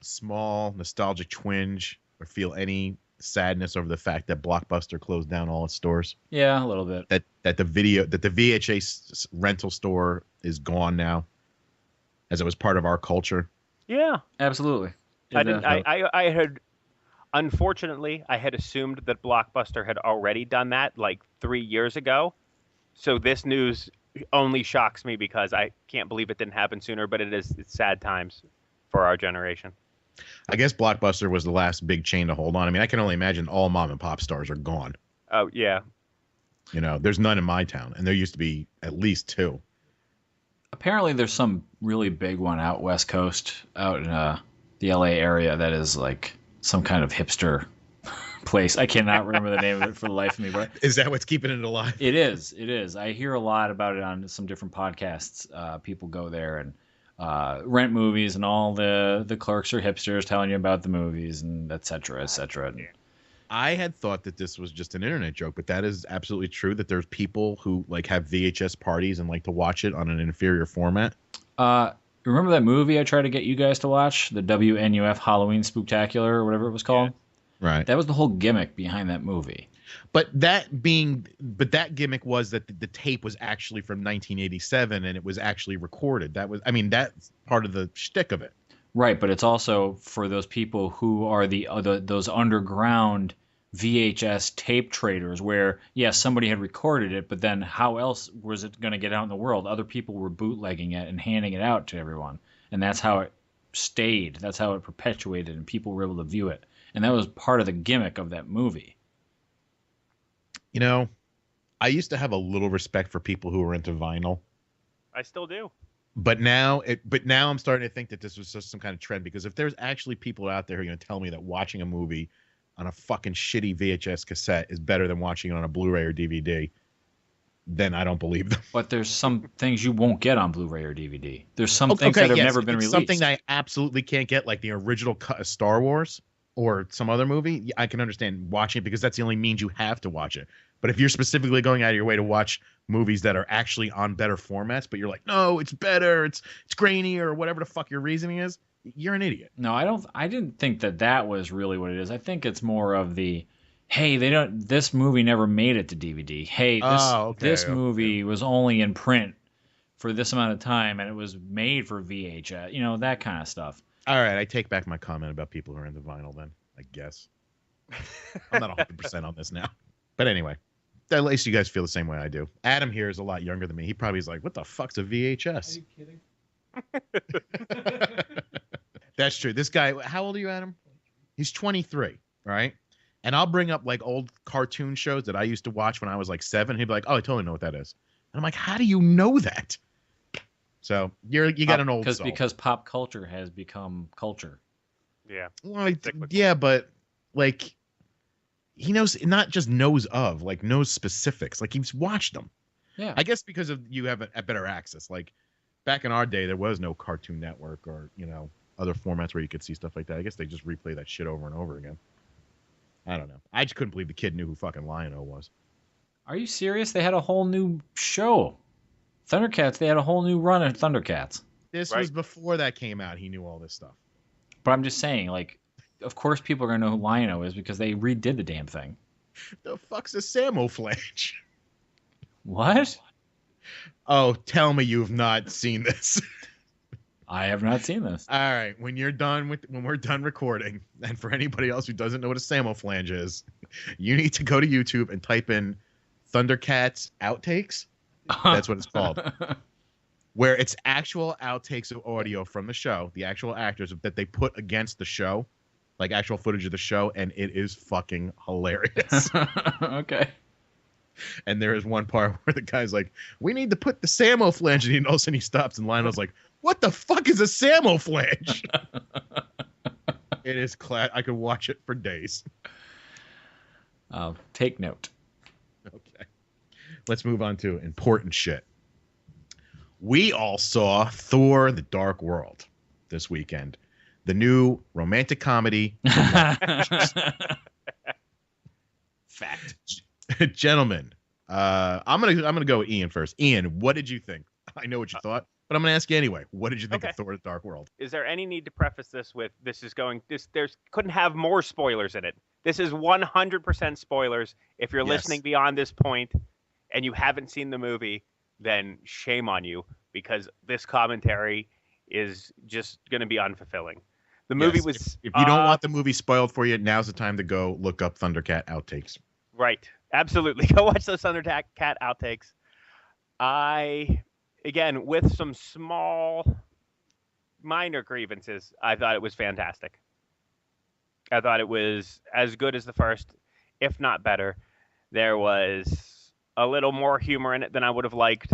small nostalgic twinge or feel any sadness over the fact that Blockbuster closed down all its stores? Yeah, a little bit. That the VHS rental store is gone now, as it was part of our culture. Yeah, Absolutely. I had, unfortunately, I had assumed that Blockbuster had already done that like 3 years ago. So this news only shocks me because I can't believe it didn't happen sooner. But it's sad times for our generation. I guess Blockbuster was the last big chain to hold on. I mean, I can only imagine all mom and pop stores are gone. Oh yeah. There's none in my town, and there used to be at least 2. Apparently, there's some really big one out West Coast, out in the LA area, that is like some kind of hipster place. I cannot remember the name of it for the life of me. But Is that what's keeping it alive? It is. I hear a lot about it on some different podcasts. People go there and rent movies, and all the clerks are hipsters telling you about the movies, and et cetera, et cetera. I had thought that this was just an internet joke, but that is absolutely true. That there's people who like have VHS parties and like to watch it on an inferior format. Remember that movie I tried to get you guys to watch, the WNUF Halloween Spooktacular or whatever it was called? Yeah. Right. That was the whole gimmick behind that movie. But that gimmick was that the tape was actually from 1987 and it was actually recorded. That's part of the shtick of it. Right, but it's also for those people who are those underground VHS tape traders where, yes, somebody had recorded it, but then how else was it going to get out in the world? Other people were bootlegging it and handing it out to everyone. And that's how it stayed. That's how it perpetuated, and people were able to view it. And that was part of the gimmick of that movie. You know, I used to have a little respect for people who were into vinyl. I still do. But now I'm starting to think that this was just some kind of trend, because if there's actually people out there who are going to tell me that watching a movie on a fucking shitty VHS cassette is better than watching it on a Blu-ray or DVD, then I don't believe them. But there's some things you won't get on Blu-ray or DVD. There's some things that have never been released. Something that I absolutely can't get, like the original cut of Star Wars or some other movie, I can understand watching it because that's the only means you have to watch it. But if you're specifically going out of your way to watch movies that are actually on better formats, but you're like, no, it's better, it's grainier, or whatever the fuck your reasoning is, you're an idiot. No, I didn't think that was really what it is. I think it's more of the, hey, this movie never made it to DVD. Hey, this movie was only in print for this amount of time and it was made for VHS, that kind of stuff. All right, I take back my comment about people who are into vinyl then, I guess. I'm not 100% on this now. But anyway, at least you guys feel the same way I do. Adam here is a lot younger than me. He probably is like, what the fuck's a VHS? Are you kidding? That's true. This guy, how old are you, Adam? He's 23, right? And I'll bring up like old cartoon shows that I used to watch when I was like 7. He'd be like, oh, I totally know what that is. And I'm like, how do you know that? So you got an old soul. Because pop culture has become culture. Yeah. Well, yeah, but like he knows, not just knows of, like knows specifics. Like he's watched them. Yeah. I guess because of you have a better access. Like back in our day, there was no Cartoon Network or other formats where you could see stuff like that. I guess they just replay that shit over and over again. I don't know. I just couldn't believe the kid knew who fucking Lion-O was. Are you serious? They had a whole new show. Thundercats, they had a whole new run of Thundercats. This was before that came out. He knew all this stuff. But I'm just saying, like, of course people are going to know who Lion-O is because they redid the damn thing. The fuck's a Samoflange? What? Oh, tell me you've not seen this. I have not seen this. All right, when we're done recording, and for anybody else who doesn't know what a Samoflange is, you need to go to YouTube and type in Thundercats outtakes. That's what it's called. Where it's actual outtakes of audio from the show, the actual actors that they put against the show, like actual footage of the show, and it is fucking hilarious. Okay. And there is one part where the guy's like, we need to put the Samoflange, and all of a sudden he stops, and Lionel's like, what the fuck is a Samoflange? It is I could watch it for days. Take note. Okay. Let's move on to important shit. We all saw Thor: The Dark World this weekend. The new romantic comedy. Fact. Gentlemen, I'm gonna go with Ian first. Ian, what did you think? I know what you thought, but I'm gonna ask you anyway. What did you think of Thor: The Dark World? Is there any need to preface this with there's couldn't have more spoilers in it. This is 100% spoilers. If you're listening beyond this point and you haven't seen the movie, then shame on you, because this commentary is just going to be unfulfilling. The movie was... If you don't want the movie spoiled for you, now's the time to go look up Thundercat outtakes. Right. Absolutely. Go watch those Thundercat outtakes. Again, with some small, minor grievances, I thought it was fantastic. I thought it was as good as the first, if not better. There was a little more humor in it than I would have liked.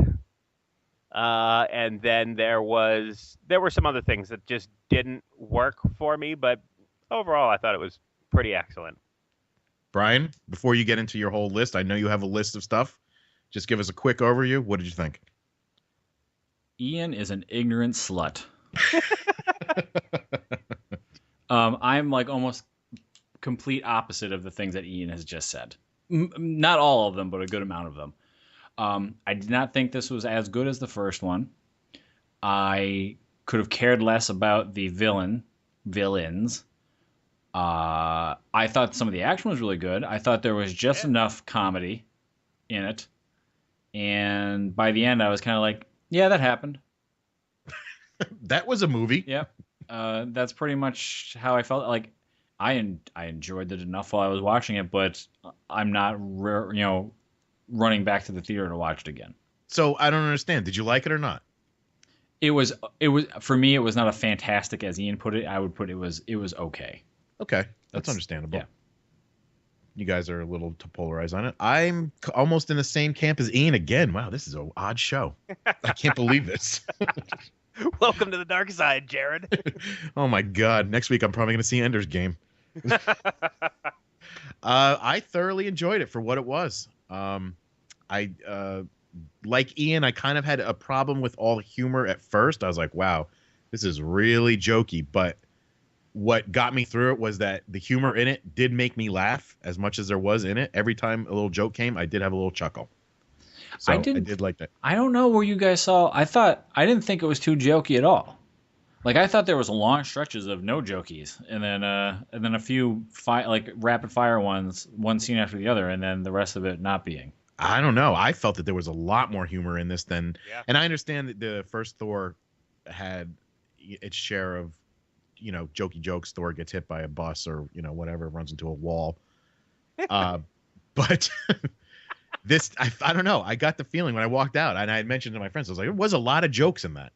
And then there were some other things that just didn't work for me, but overall I thought it was pretty excellent. Brian, before you get into your whole list, I know you have a list of stuff. Just give us a quick overview. What did you think? Ian is an ignorant slut. I'm like almost complete opposite of the things that Ian has just said. Not all of them, but a good amount of them. I did not think this was as good as the first one. I could have cared less about the villains. I thought some of the action was really good. I thought there was just enough comedy in it. And by the end, I was kind of like, yeah, that happened. That was a movie. Yep. That's pretty much how I felt. Like, I enjoyed it enough while I was watching it, but I'm not, running back to the theater to watch it again. So I don't understand. Did you like it or not? It was for me. It was not a fantastic, as Ian put it. I would put it was okay. Okay, that's understandable. Yeah. You guys are a little polarized on it. I'm almost in the same camp as Ian again. Wow, this is an odd show. I can't believe this. Welcome to the dark side, Jared. Oh my God! Next week I'm probably going to see Ender's Game. I thoroughly enjoyed it for what it was. I like Ian. I kind of had a problem with all the humor at first. I was like, wow, this is really jokey. But what got me through it was that the humor in it did make me laugh as much as there was in it. Every time a little joke came, I did have a little chuckle. So I did like that. I don't know where you guys saw. I didn't think it was too jokey at all. Like, I thought there was long stretches of no jokies, and then a few rapid fire ones, one scene after the other, and then the rest of it not being. I don't know. I felt that there was a lot more humor in this than, and I understand that the first Thor had its share of, jokey jokes. Thor gets hit by a bus or whatever, runs into a wall. But this, I don't know. I got the feeling when I walked out, and I had mentioned to my friends, I was like, there was a lot of jokes in that.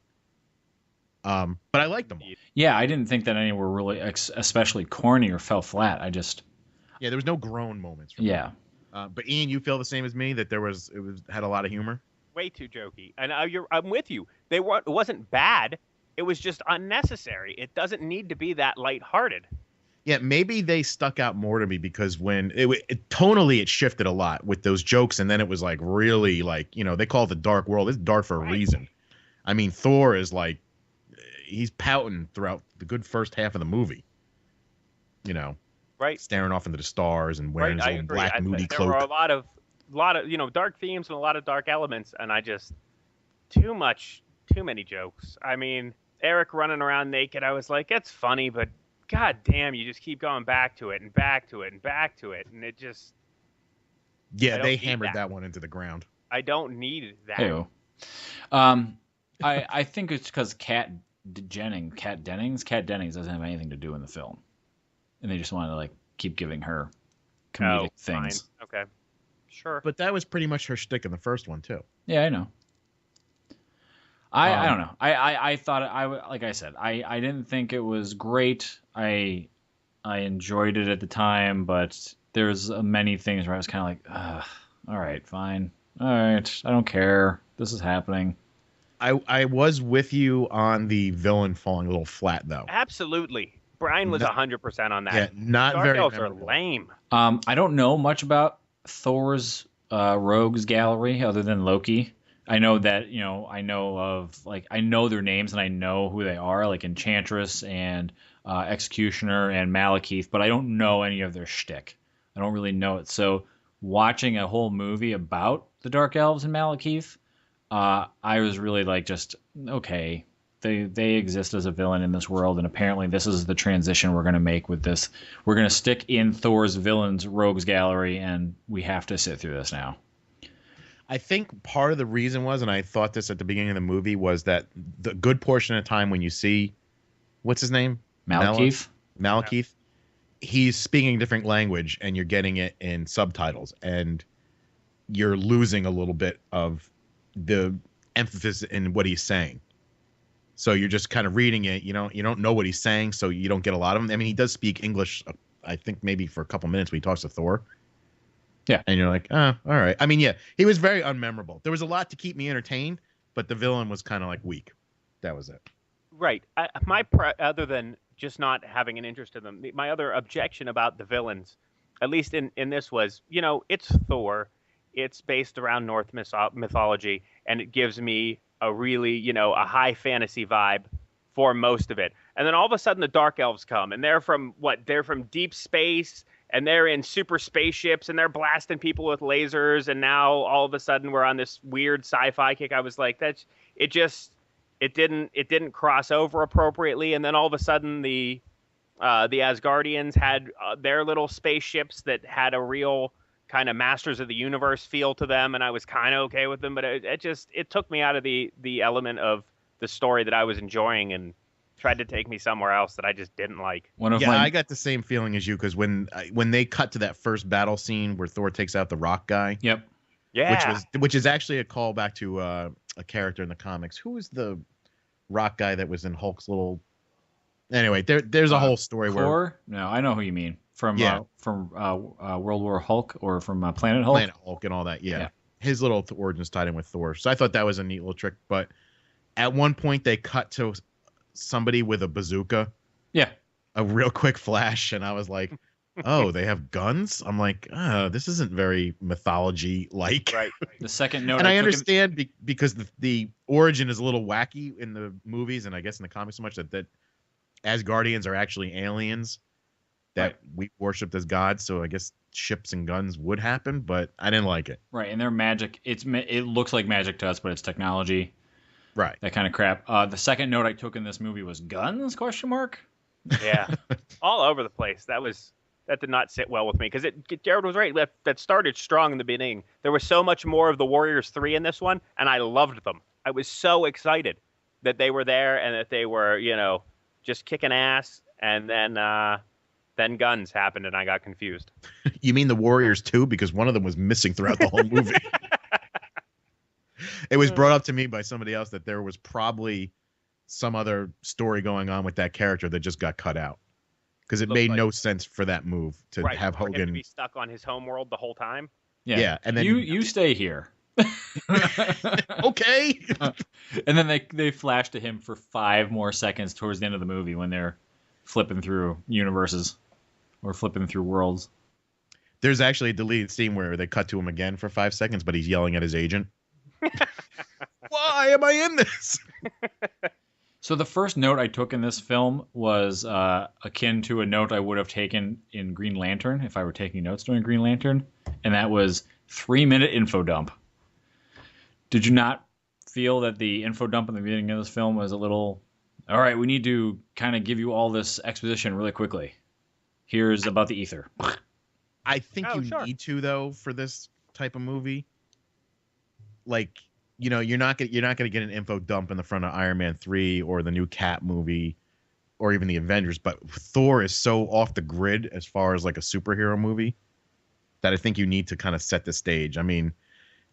But I liked them all. Yeah, I didn't think that any were really especially corny or fell flat. Yeah, there was no groan moments. For me. But Ian, you feel the same as me that it had a lot of humor. Way too jokey, and I'm with you. It wasn't bad. It was just unnecessary. It doesn't need to be that lighthearted. Yeah, maybe they stuck out more to me because when tonally it shifted a lot with those jokes, and then it was like really like they call it the dark world. It's dark for a reason. I mean, Thor is like he's pouting throughout the good first half of the movie. Right. Staring off into the stars and wearing his own black moody cloak. There were a lot of dark themes and a lot of dark elements, and I just too many jokes. I mean, Eric running around naked, I was like, it's funny, but god damn, you just keep going back to it and back to it and back to it, and it just they hammered that one into the ground. I don't need that. Hey-o. I think it's because Kat Dennings doesn't have anything to do in the film, and they just wanted to keep giving her comedic things. Fine. Okay, sure. But that was pretty much her shtick in the first one too. Yeah, I know. I don't know. I thought like I said, I didn't think it was great. I enjoyed it at the time, but there's many things where I was kind of like, all right, fine, all right, I don't care. This is happening. I was with you on the villain falling a little flat, though. Absolutely. Brian was 100% on that. Yeah, not Dark very elves are memorable. lame. I don't know much about Thor's rogues gallery other than Loki. I know that, I know their names and I know who they are, like Enchantress and Executioner and Malekith, but I don't know any of their shtick. I don't really know it. So watching a whole movie about the Dark Elves and Malekith, I was really okay, they exist as a villain in this world, and apparently this is the transition we're going to make with this. We're going to stick in Thor's villains rogues gallery, and we have to sit through this now. I think part of the reason was, and I thought this at the beginning of the movie, was that the good portion of time when you see, what's his name? Malekith? Malekith. He's speaking a different language, and you're getting it in subtitles, and you're losing a little bit of the emphasis in what he's saying. So you're just kind of reading it. You don't know what he's saying, so you don't get a lot of him. I mean, he does speak English, I think maybe for a couple minutes when he talks to Thor. Yeah. And you're like, oh, all right. I mean, yeah, he was very unmemorable. There was a lot to keep me entertained, but the villain was kind of weak. That was it. Right. Other than just not having an interest in them, my other objection about the villains, at least in this, was, it's Thor. It's based around Norse mythology, and it gives me a really, a high fantasy vibe for most of it. And then all of a sudden the Dark Elves come, and they're from deep space, and they're in super spaceships, and they're blasting people with lasers, and now all of a sudden we're on this weird sci-fi kick. I was like, it didn't cross over appropriately, and then all of a sudden the Asgardians had their little spaceships that had a real kind of Masters of the Universe feel to them, and I was kind of okay with them, but it took me out of the element of the story that I was enjoying and tried to take me somewhere else that I just didn't like. I got the same feeling as you, because when they cut to that first battle scene where Thor takes out the rock guy, Yep. Yeah. which is actually a callback to a character in the comics. Who was the rock guy that was in Hulk's little? Anyway, there's a whole story where Thor? No, I know who you mean. From World War Hulk, or from Planet Hulk? Planet Hulk and all that. Yeah. His little origins tied in with Thor. So I thought that was a neat little trick. But at one point they cut to somebody with a bazooka. Yeah. A real quick flash, and I was like, oh, they have guns? I'm like, this isn't very mythology-like. Right. The second note, And I understand because the origin is a little wacky in the movies, and I guess in the comics so much that Asgardians are actually aliens that we worshipped as gods. So I guess ships and guns would happen, but I didn't like it. Right, and they're magic. It looks like magic to us, but it's technology. Right. That kind of crap. The second note I took in this movie was guns? ? Yeah. All over the place. That did not sit well with me, because Jared was right. That started strong in the beginning. There was so much more of the Warriors 3 in this one, and I loved them. I was so excited that they were there and that they were, just kicking ass, and then guns happened and I got confused. You mean the Warriors 2? Because one of them was missing throughout the whole movie. It was brought up to me by somebody else that there was probably some other story going on with that character that just got cut out, because it made no sense for that move to have for him Hogan to be stuck on his home world the whole time. Yeah. And then you stay here. Okay. And then they flash to him for 5 more seconds towards the end of the movie when they're flipping through universes or flipping through worlds. There's actually a deleted scene where they cut to him again for 5 seconds, but he's yelling at his agent. Why am I in this? So the first note I took in this film was akin to a note I would have taken in Green Lantern if I were taking notes during Green Lantern, and that was 3-minute info dump. Did you not feel that the info dump in the beginning of this film was a little, all right, we need to kind of give you all this exposition really quickly. Here's about the ether. I think need to, though, for this type of movie. Like, you're not gonna get an info dump in the front of Iron Man 3 or the new Cap movie or even the Avengers, but Thor is so off the grid as far as like a superhero movie that I think you need to kind of set the stage. I mean,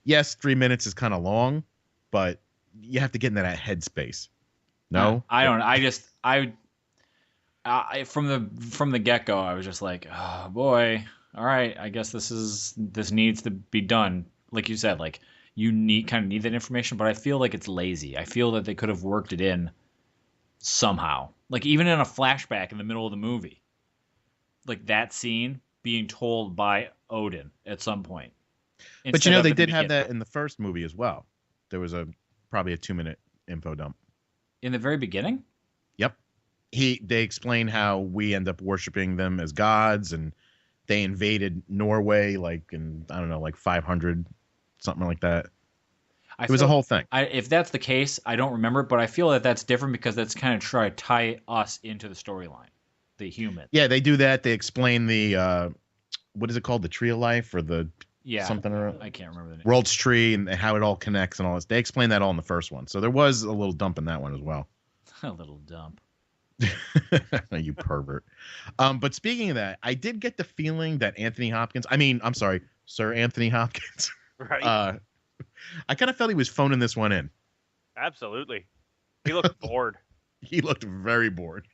yes, 3 minutes is kind of long, but you have to get into that headspace. No, I don't. I from the get-go, I was just like, oh boy, all right, I guess this needs to be done. Like you said, like you need that information, but I feel like it's lazy. I feel that they could have worked it in somehow, like even in a flashback in the middle of the movie, like that scene being told by Odin at some point. But they did have that in the first movie as well. There was probably a 2-minute info dump in the very beginning. Yep. They explain how we end up worshiping them as gods, and they invaded Norway like in, I don't know, like 500, something like that. It was a whole thing. If that's the case, I don't remember, but I feel that that's different because that's kind of try to tie us into the storyline, the human. Yeah, they do that. They explain the what is it called, the Tree of Life or the something around. I can't remember the name. World's Tree and how it all connects and all this. They explain that all in the first one, so there was a little dump in that one as well. A little dump. You pervert. But speaking of that, I did get the feeling that Sir Anthony Hopkins. Right. I kind of felt he was phoning this one in. Absolutely. He looked bored. He looked very bored.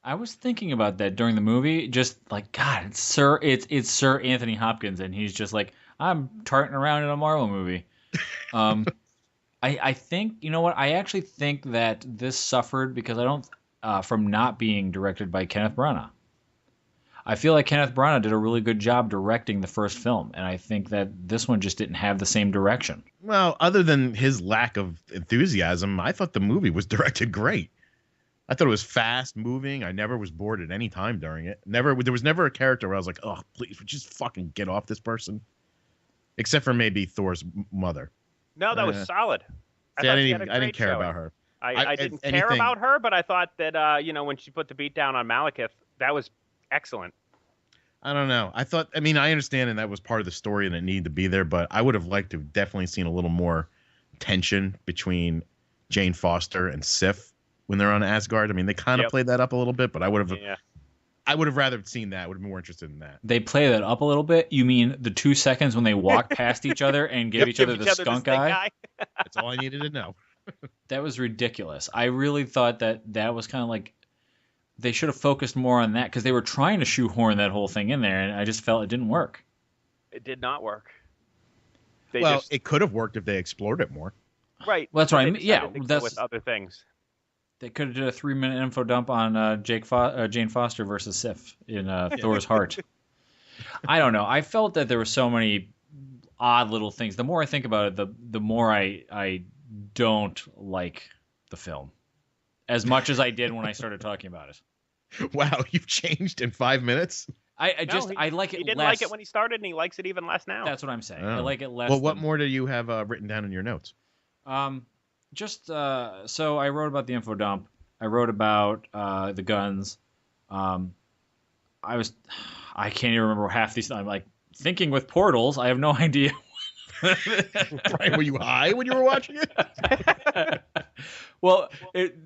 I was thinking about that during the movie, just like, God, it's Sir Anthony Hopkins, and he's just like, I'm tarting around in a Marvel movie. I think, you know what? I actually think that this suffered because from not being directed by Kenneth Branagh. I feel like Kenneth Branagh did a really good job directing the first film, and I think that this one just didn't have the same direction. Well, other than his lack of enthusiasm, I thought the movie was directed great. I thought it was fast moving. I never was bored at any time during it. There was never a character where I was like, oh, please, would you just fucking get off this person? Except for maybe Thor's mother. No, that was solid. See, I didn't care about her. I didn't care about her, but I thought that when she put the beat down on Malekith, that was excellent. I don't know. I understand, and that was part of the story, and it needed to be there. But I would have liked to have definitely seen a little more tension between Jane Foster and Sif when they're on Asgard. I mean, they kind of played that up a little bit, but I would have rather seen that. I would have been more interested in that. They play that up a little bit? You mean the 2 seconds when they walk past each other and give each other the skunk eye? That's all I needed to know. That was ridiculous. I really thought that was kind of like they should have focused more on that because they were trying to shoehorn that whole thing in there, and I just felt it didn't work. It did not work. It could have worked if they explored it more. Right. Well, that's what I mean. Yeah, that's with other things. They could have did a 3-minute info dump on Jane Foster versus Sif in Thor's heart. I don't know. I felt that there were so many odd little things. The more I think about it, the more I don't like the film as much as I did when I started talking about it. Wow, you've changed in 5 minutes? I like it less. He didn't like it when he started, and he likes it even less now. That's what I'm saying. Oh. I like it less. Well, what more do you have written down in your notes? So I wrote about the info dump. I wrote about the guns. I can't even remember half these. I'm like thinking with portals. I have no idea. Brian, were you high when you were watching it? Well,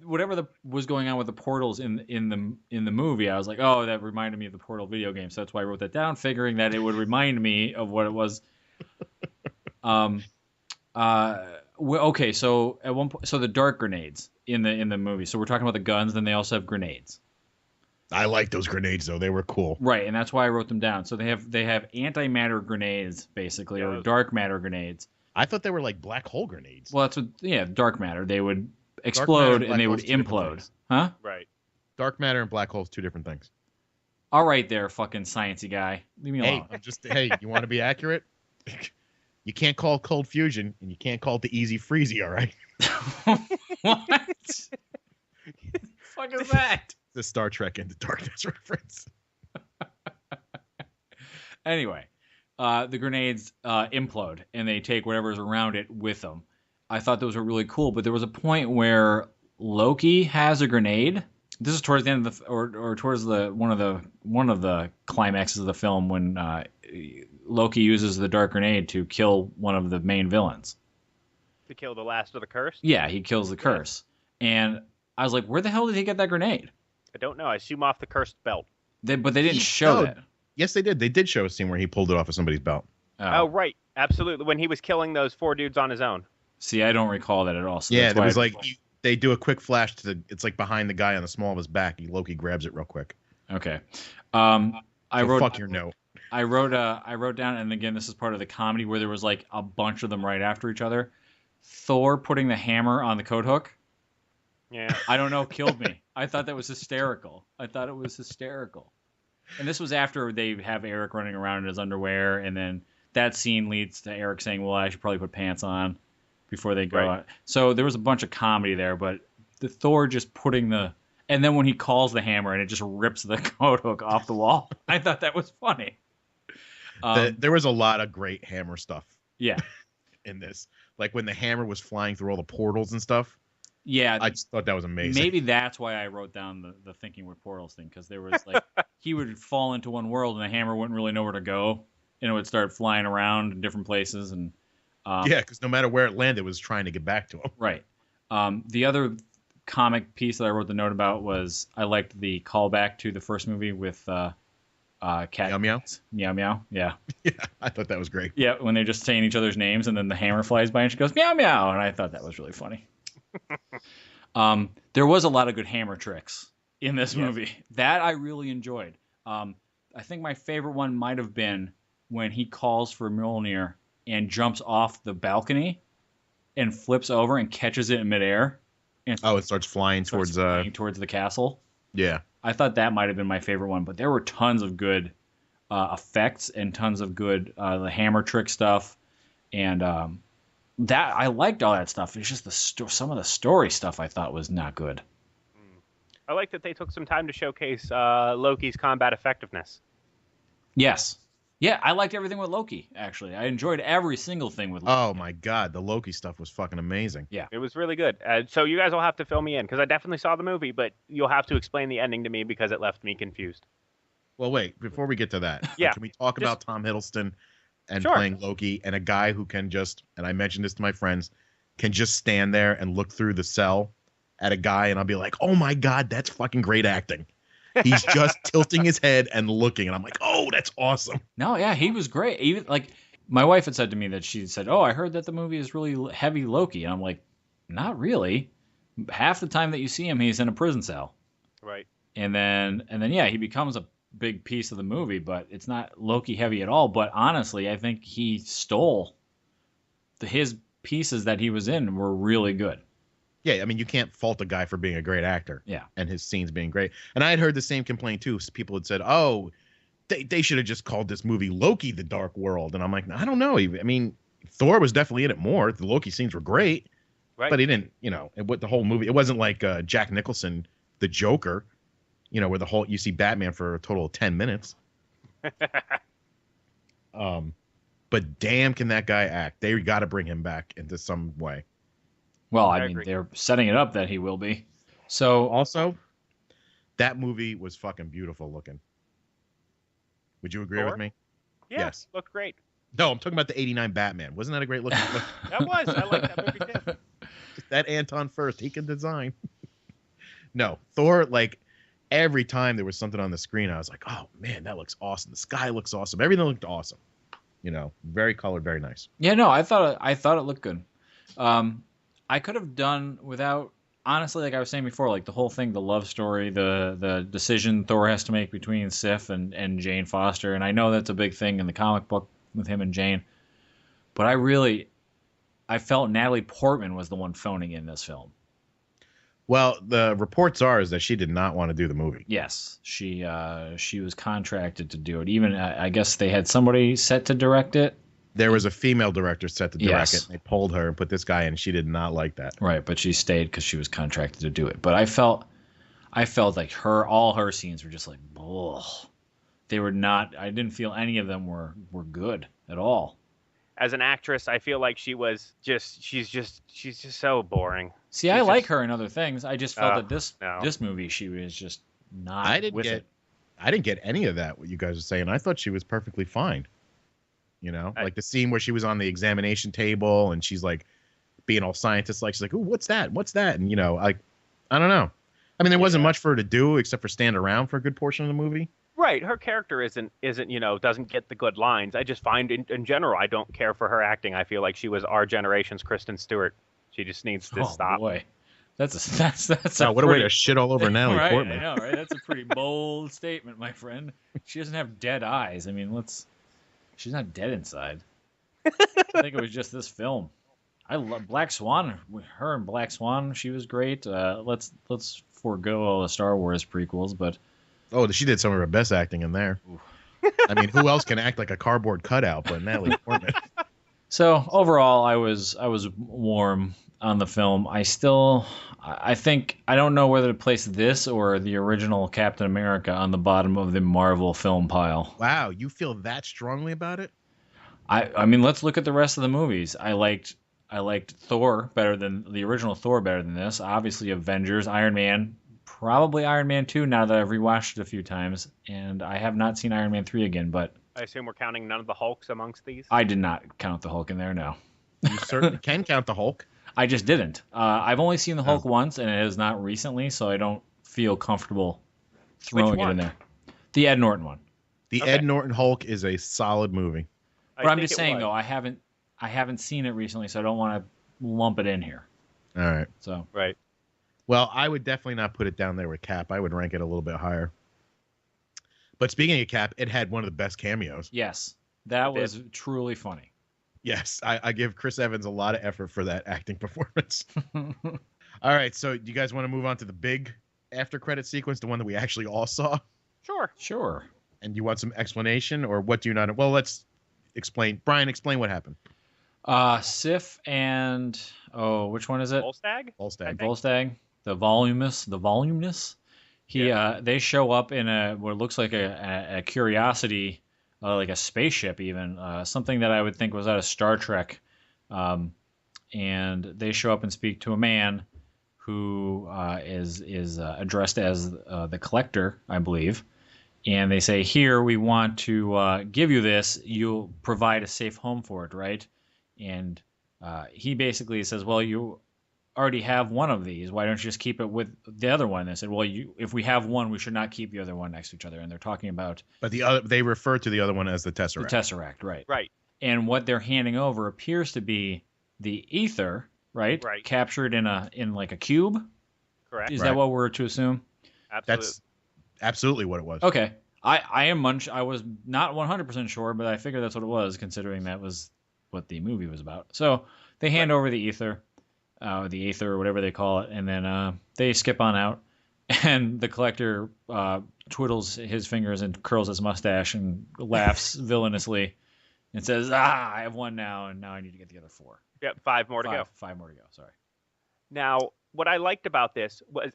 whatever was going on with the portals in the movie, I was like, oh, that reminded me of the Portal video game. So that's why I wrote that down, figuring that it would remind me of what it was. Okay, so at one point, so the dark grenades in the movie. So we're talking about the guns, then they also have grenades. I like those grenades though; they were cool. Right, and that's why I wrote them down. So they have antimatter grenades basically, or dark matter grenades. I thought they were like black hole grenades. Well, that's what dark matter. They would explode and they would implode. Huh? Right. Dark matter and black holes, 2 different things. All right, there, fucking sciencey guy. Leave me alone. Hey, you want to be accurate? You can't call it cold fusion, and you can't call it the easy freezy, all right? What? The fuck is that? The Star Trek Into Darkness reference. Anyway, the grenades implode, and they take whatever's around it with them. I thought those were really cool, but there was a point where Loki has a grenade. This is towards the end of or towards one of the climaxes of the film when Loki uses the dark grenade to kill one of the main villains. To kill the last of the curse? Yeah, he kills the curse. And I was like, where the hell did he get that grenade? I don't know. I assume off the cursed belt. But they didn't show that. Yes, they did. They did show a scene where he pulled it off of somebody's belt. Oh, right. Absolutely. When he was killing those 4 dudes on his own. See, I don't recall that at all. So yeah, it was like they do a quick flash to it's like behind the guy on the small of his back. Loki grabs it real quick. Okay. Fuck your note. I wrote down, and again, this is part of the comedy where there was like a bunch of them right after each other. Thor putting the hammer on the coat hook. Yeah. I don't know, killed me. I thought that was hysterical. And this was after they have Eric running around in his underwear, and then that scene leads to Eric saying, well, I should probably put pants on before they go out. So there was a bunch of comedy there, but the Thor just putting and then when he calls the hammer and it just rips the coat hook off the wall, I thought that was funny. There was a lot of great hammer stuff. Yeah. In this. Like when the hammer was flying through all the portals and stuff. Yeah. I just thought that was amazing. Maybe that's why I wrote down the thinking with portals thing, because there was like, he would fall into one world and the hammer wouldn't really know where to go. And it would start flying around in different places. And yeah, because no matter where it landed, it was trying to get back to him. Right. The other comic piece that I wrote the note about was I liked the callback to the first movie with Cat Meow Meow. Meow Meow. Yeah. Yeah, I thought that was great. Yeah, when they're just saying each other's names and then the hammer flies by and she goes meow meow, and I thought that was really funny. There was a lot of good hammer tricks in this movie that I really enjoyed. I think my favorite one might have been when he calls for Mjolnir and jumps off the balcony and flips over and catches it in midair. And it starts flying towards the castle. Yeah. I thought that might have been my favorite one, but there were tons of good effects and tons of good the hammer trick stuff, and that I liked all that stuff. It's just some of the story stuff I thought was not good. I like that they took some time to showcase Loki's combat effectiveness. Yes. Yeah, I liked everything with Loki, actually. I enjoyed every single thing with Loki. Oh my God, the Loki stuff was fucking amazing. Yeah. It was really good. So you guys will have to fill me in, because I definitely saw the movie, but you'll have to explain the ending to me because it left me confused. Well, wait, before we get to that, Yeah, can we talk about Tom Hiddleston and Sure. playing Loki, and a guy who can just, and I mentioned this to my friends, can just stand there and look through the cell at a guy, and I'll be like, oh my God, that's fucking great acting. He's just tilting his head and looking, and I'm like, oh, that's awesome. No, yeah, he was great. Even like my wife had said to me that she said, "Oh, I heard that the movie is really heavy Loki." And I'm like, "Not really. Half the time that you see him, he's in a prison cell." Right. And then yeah, he becomes a big piece of the movie, but it's not Loki heavy at all. But honestly, I think he stole his pieces that he was in were really good. Yeah, I mean, you can't fault a guy for being a great actor. Yeah. And his scenes being great. And I had heard the same complaint, too. People had said, oh, they should have just called this movie Loki, The Dark World. And I'm like, I don't know. I mean, Thor was definitely in it more. The Loki scenes were great. Right. But he didn't, what the whole movie, it wasn't like Jack Nicholson, the Joker, where you see Batman for a total of 10 minutes. But damn, can that guy act? They got to bring him back into some way. Well, I I mean, agree. they're setting it up that he will be. So Also, that movie was fucking beautiful looking. Would you agree Thor? with me? Yeah, Yes. looked great. No, I'm talking about the 89 Batman. Wasn't that a great looking? That was. I like that movie too. That Anton First, he can design. No, Thor, like every time there was something on the screen, I was like, oh man, that looks awesome. The sky looks awesome. Everything looked awesome. Very colored, very nice. yeah, no, I thought it looked good. I could have done without, honestly, like I was saying before, like the whole thing, the love story, the decision Thor has to make between Sif and Jane Foster, and I know that's a big thing in the comic book with him and Jane, but I felt Natalie Portman was the one phoning in this film. Well, the reports are is that she did not want to do the movie. Yes, she was contracted to do it. Even I guess they had somebody set to direct it. There was a female director set to direct Yes. it. And they pulled her and put this guy in. She did not like that. Right, but she stayed because she was contracted to do it. But I felt like all her scenes were just like, ugh. They were not. I didn't feel any of them were good at all. As an actress, I feel like she's just so boring. See, She's I like just- her in other things. I just felt that no. this movie she was just not I didn't with get it. I didn't get any of that, what you guys are saying. I thought she was perfectly fine. Like the scene where she was on the examination table and she's like being all scientist like, she's like, ooh, what's that? What's that? And I don't know. I mean, there wasn't much for her to do except for stand around for a good portion of the movie. Right, her character isn't doesn't get the good lines. I just find in general I don't care for her acting. I feel like she was our generation's Kristen Stewart. She just needs to stop. Boy, that's Wow, what a way pretty- to shit all over Natalie right, Portman. I know, right? That's a pretty bold statement, my friend. She doesn't have dead eyes. I mean, she's not dead inside. I think it was just this film. I love Black Swan. Her and Black Swan, she was great. Let's forego all the Star Wars prequels, but Oh, she did some of her best acting in there. I mean, who else can act like a cardboard cutout but Natalie Portman? so overall, I was warm on the film. I think I don't know whether to place this or the original Captain America on the bottom of the Marvel film pile. Wow, you feel that strongly about it? I mean, let's look at the rest of the movies. I liked Thor better than the original Thor better than this. Obviously, Avengers, Iron Man, probably Iron Man 2 now that I've rewatched it a few times, and I have not seen Iron Man 3 again, but I assume we're counting none of the Hulks amongst these. I did not count the Hulk in there, no. You certainly can count the Hulk. I just didn't. I've only seen the Hulk once, and it is not recently, so I don't feel comfortable throwing it in one? there. The Ed Norton one. The Okay. Ed Norton Hulk is a solid movie. But I'm think just it saying, was. though, I haven't seen it recently, so I don't want to lump it in here. All right. So Right. Well, I would definitely not put it down there with Cap. I would rank it a little bit higher. But speaking of Cap, it had one of the best cameos. yes, that It did. was truly funny. Yes, I give Chris Evans a lot of effort for that acting performance. All right, so do you guys want to move on to the big after credit sequence, the one that we actually all saw? Sure. Sure. And you want some explanation, or what do you not? Well, let's explain. Brian, explain what happened. Sif and which one is it? Volstagg? Volstagg. Volstagg, the voluminous. They show up in what looks like a curiosity, like a spaceship, even something that I would think was out of Star Trek. And they show up and speak to a man who is addressed as the Collector, I believe. And they say, "Here, we want to give you this. You'll provide a safe home for it, right?" And he basically says, "Well, you already have one of these. Why don't you just keep it with the other one?" They said, "Well, if we have one, we should not keep the other one next to each other." And they're talking about, but they refer to the other one as the Tesseract. The Tesseract, right? Right. And what they're handing over appears to be the ether, right? Right. Captured in like a cube. Correct. Is that what we're to assume? Absolutely. That's absolutely what it was. Okay. I was not 100% sure, but I figured that's what it was, considering that was what the movie was about. So they hand over the ether, or whatever they call it, and then they skip on out, and the Collector twiddles his fingers and curls his mustache and laughs villainously and says, "I have one now, and now I need to get the other 4." Yep, 5 more to go. 5 more to go, sorry. Now, what I liked about this was,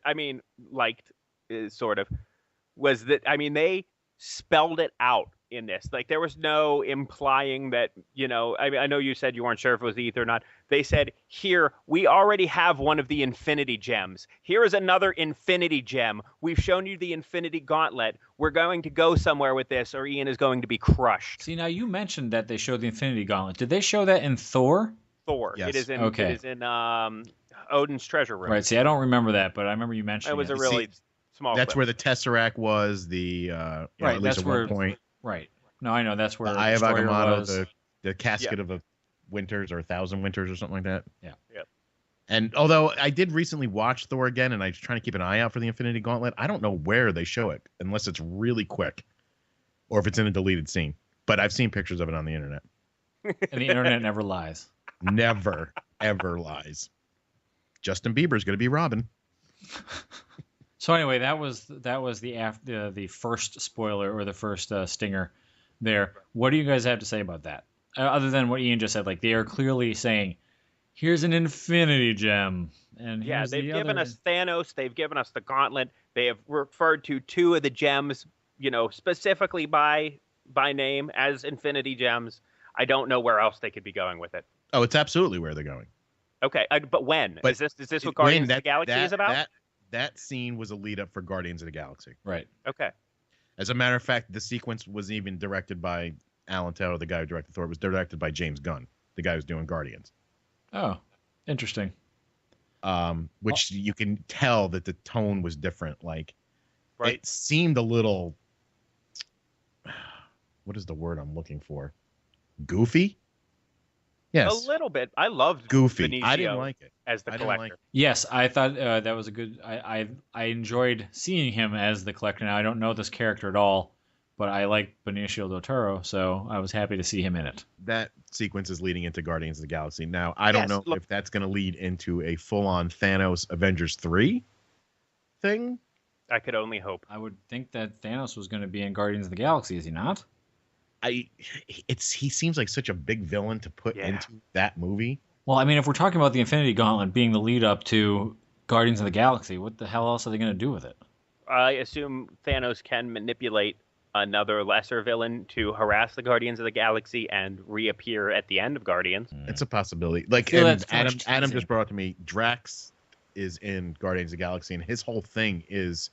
was that, they spelled it out in this. Like, there was no implying that, I know you said you weren't sure if it was ether or not. They said, "Here, we already have one of the Infinity Gems. Here is another Infinity Gem. We've shown you the Infinity Gauntlet. We're going to go somewhere with this, or Ian is going to be crushed." See, now you mentioned that they showed the Infinity Gauntlet. Did they show that in Thor? Thor. Yes. It is in, Okay. It is in Odin's treasure room. Right. See, I don't remember that, but I remember you mentioning It was it. a really small That's clip. where the Tesseract was. Right, at least that's at where- one point. Right. No, I know that's where The Eye of Destroyer Agamotto, was. the casket of the winters or 1,000 winters or something like that. Yeah. Yep. And although I did recently watch Thor again, and I was trying to keep an eye out for the Infinity Gauntlet, I don't know where they show it unless it's really quick, or if it's in a deleted scene. But I've seen pictures of it on the internet. And the internet never lies. Never ever lies. Justin Bieber's going to be Robin. So anyway, that was the first spoiler, or the first stinger there. What do you guys have to say about that? Other than what Ian just said, like, they are clearly saying, "Here's an Infinity Gem," and Yeah, here's they've the given other. us Thanos. They've given us the Gauntlet. They have referred to 2 of the gems, specifically by name as Infinity Gems. I don't know where else they could be going with it. Oh, it's absolutely where they're going. Okay, but when? But is this what Guardians Wayne, of the Galaxy is about? That scene was a lead up for Guardians of the Galaxy. Right. Okay. As a matter of fact, the sequence was even directed by Alan Taylor, the guy who directed Thor. It was directed by James Gunn, the guy who's doing Guardians. Oh, interesting. Which you can tell that the tone was different. Like, Right. it seemed a little. What is the word I'm looking for? Goofy. Yes. A little bit. I loved Goofy. Benicio I didn't like it. as the I didn't Collector. like it. Yes, I thought that was a good. I enjoyed seeing him as the Collector. Now I don't know this character at all, but I like Benicio del Toro, so I was happy to see him in it. That sequence is leading into Guardians of the Galaxy. Now, I don't know if that's going to lead into a full-on Thanos Avengers 3 thing. I could only hope. I would think that Thanos was going to be in Guardians of the Galaxy, is he not? He seems like such a big villain to put into that movie. Well, I mean, if we're talking about the Infinity Gauntlet being the lead up to Guardians of the Galaxy, what the hell else are they going to do with it? I assume Thanos can manipulate another lesser villain to harass the Guardians of the Galaxy and reappear at the end of Guardians. It's a possibility. Like, feel and that's too much Adam teasing. just brought up to me, Drax is in Guardians of the Galaxy, and his whole thing is,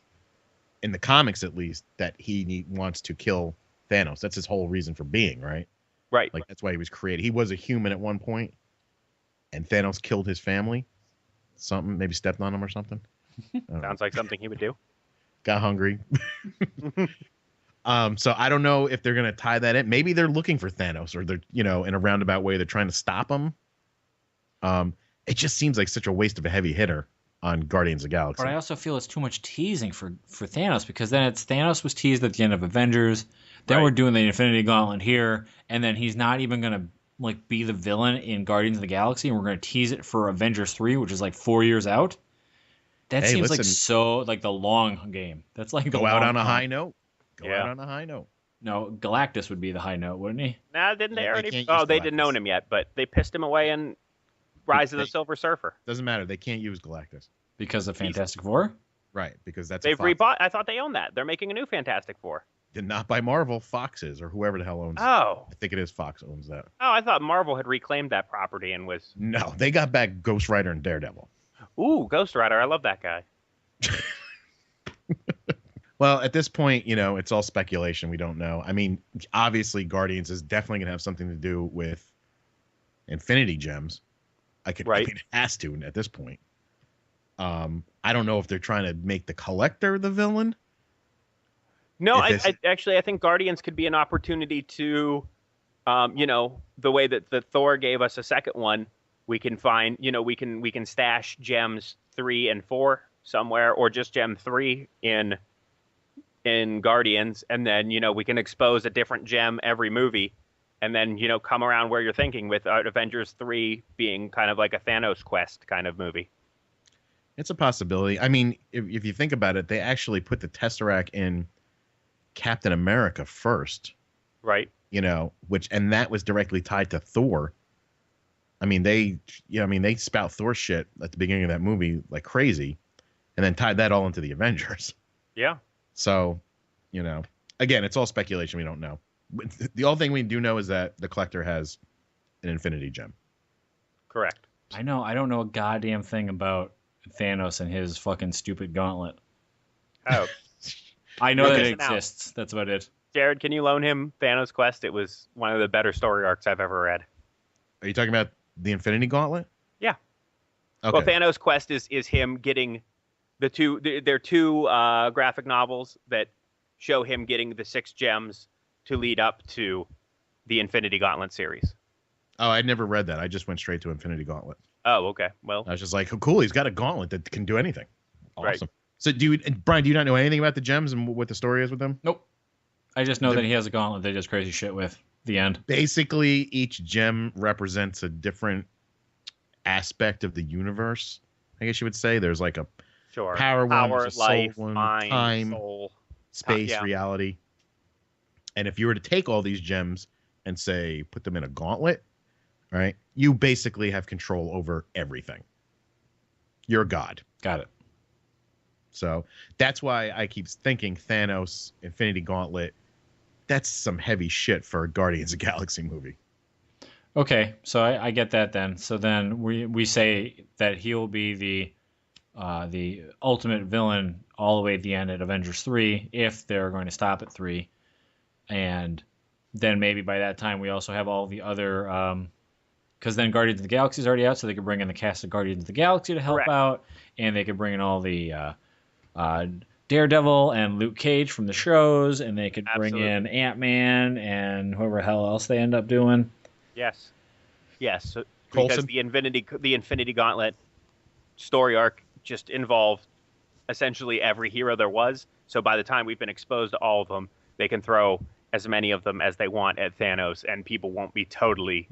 in the comics at least, that he wants to kill Thanos. That's his whole reason for being, right? Right. Like, that's why he was created. He was a human at one point, and Thanos killed his family. Something, maybe stepped on him or something. I don't know. Sounds like something he would do. Got hungry. So I don't know if they're going to tie that in. Maybe they're looking for Thanos, or they're, in a roundabout way, they're trying to stop him. It just seems like such a waste of a heavy hitter on Guardians of the Galaxy. But I also feel it's too much teasing for Thanos, because then it's Thanos was teased at the end of Avengers. Then we're doing the Infinity Gauntlet here, and then he's not even going to be the villain in Guardians of the Galaxy, and we're going to tease it for Avengers 3, which is 4 years out. That seems like the long game. That's like the Go out long on a con. high note. Go Yeah. out on a high note. No, Galactus would be the high note, wouldn't he? Nah, didn't they They already? can't Oh, use they didn't Galactus. own him yet, but they pissed him away in Rise of the Silver Surfer. Doesn't matter. They can't use Galactus. Because of Fantastic Four? Right, because that's They've a Fox. rebought. I thought they owned that. They're making a new Fantastic Four. Did not by Marvel, Fox is, or whoever the hell owns. Oh. I think it is Fox owns that. Oh, I thought Marvel had reclaimed that property and was. No, they got back Ghost Rider and Daredevil. Ooh, Ghost Rider. I love that guy. Well, at this point, it's all speculation. We don't know. I mean, obviously, Guardians is definitely going to have something to do with Infinity Gems. I mean, it has to at this point. I don't know if they're trying to make the Collector the villain. No, I think Guardians could be an opportunity to, the way that the Thor gave us a second one, we can find, we can stash gems 3 and 4 somewhere, or just gem 3 in Guardians, and then we can expose a different gem every movie, and then come around where you're thinking with Avengers 3 being kind of like a Thanos quest kind of movie. It's a possibility. I mean, if you think about it, they actually put the Tesseract in Captain America first, right? And that was directly tied to Thor. I mean, they spout Thor shit at the beginning of that movie like crazy, and then tied that all into the Avengers. Yeah. So, again, it's all speculation. We don't know. The only thing we do know is that the Collector has an Infinity Gem. Correct. I don't know a goddamn thing about Thanos and his fucking stupid gauntlet. Oh. I know that it exists. That's about it. Jared, can you loan him Thanos Quest? It was one of the better story arcs I've ever read. Are you talking about the Infinity Gauntlet? Yeah. Okay. Well, Thanos Quest is him getting they're two graphic novels that show him getting the 6 gems to lead up to the Infinity Gauntlet series. Oh, I'd never read that. I just went straight to Infinity Gauntlet. Oh, okay. Well, I was just like, oh, cool. He's got a gauntlet that can do anything. Awesome. Right. So, Brian, do you not know anything about the gems and what the story is with them? Nope. I just know that he has a gauntlet that he does crazy shit with. The end. Basically, each gem represents a different aspect of the universe. I guess you would say there's like a power one, there's a life, soul one, mind, time, soul, space, yeah. reality. And if you were to take all these gems and say put them in a gauntlet, right? You basically have control over everything. You're a god. Got it. So that's why I keep thinking Thanos, Infinity Gauntlet. That's some heavy shit for a Guardians of the Galaxy movie. Okay, so I get that then. So then we say that he'll be the ultimate villain all the way at the end at Avengers 3 if they're going to stop at 3. And then maybe by that time we also have all the other because then Guardians of the Galaxy is already out, so they could bring in the cast of Guardians of the Galaxy to help out, and they could bring in all the Daredevil and Luke Cage from the shows, and they could bring in Ant-Man and whoever the hell else they end up doing. Yes. So, Coulson? because the Infinity Gauntlet story arc just involved essentially every hero there was. So by the time we've been exposed to all of them, they can throw as many of them as they want at Thanos, and people won't be totally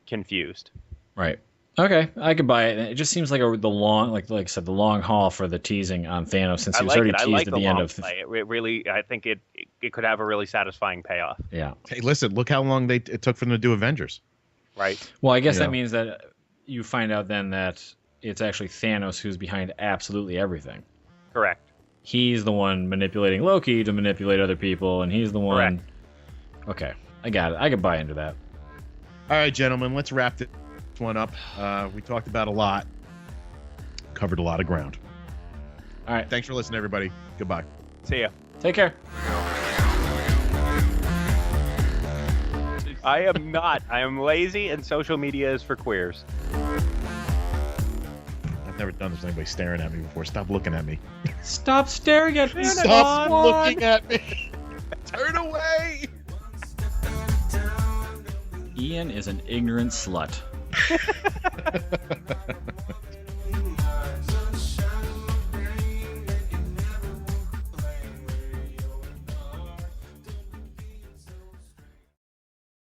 confused. Right. Okay, I could buy it. It just seems like the long haul for the teasing on Thanos, since he was already teased at the end of. It really, I think it could have a really satisfying payoff. Yeah. Hey, listen, look how long it took for them to do Avengers. Right. Well, I guess that means that you find out then that it's actually Thanos who's behind absolutely everything. Correct. He's the one manipulating Loki to manipulate other people, and he's the one. Correct. Okay, I got it. I could buy into that. All right, gentlemen, let's wrap this one up. We talked about a lot, covered a lot of ground. All right. Thanks for listening, everybody. Goodbye. See ya. Take care. I am not. I am lazy, and social media is for queers. I've never done this with anybody staring at me before. Stop looking at me. Stop staring at me. Stop looking at me. Turn away. Ian is an ignorant slut.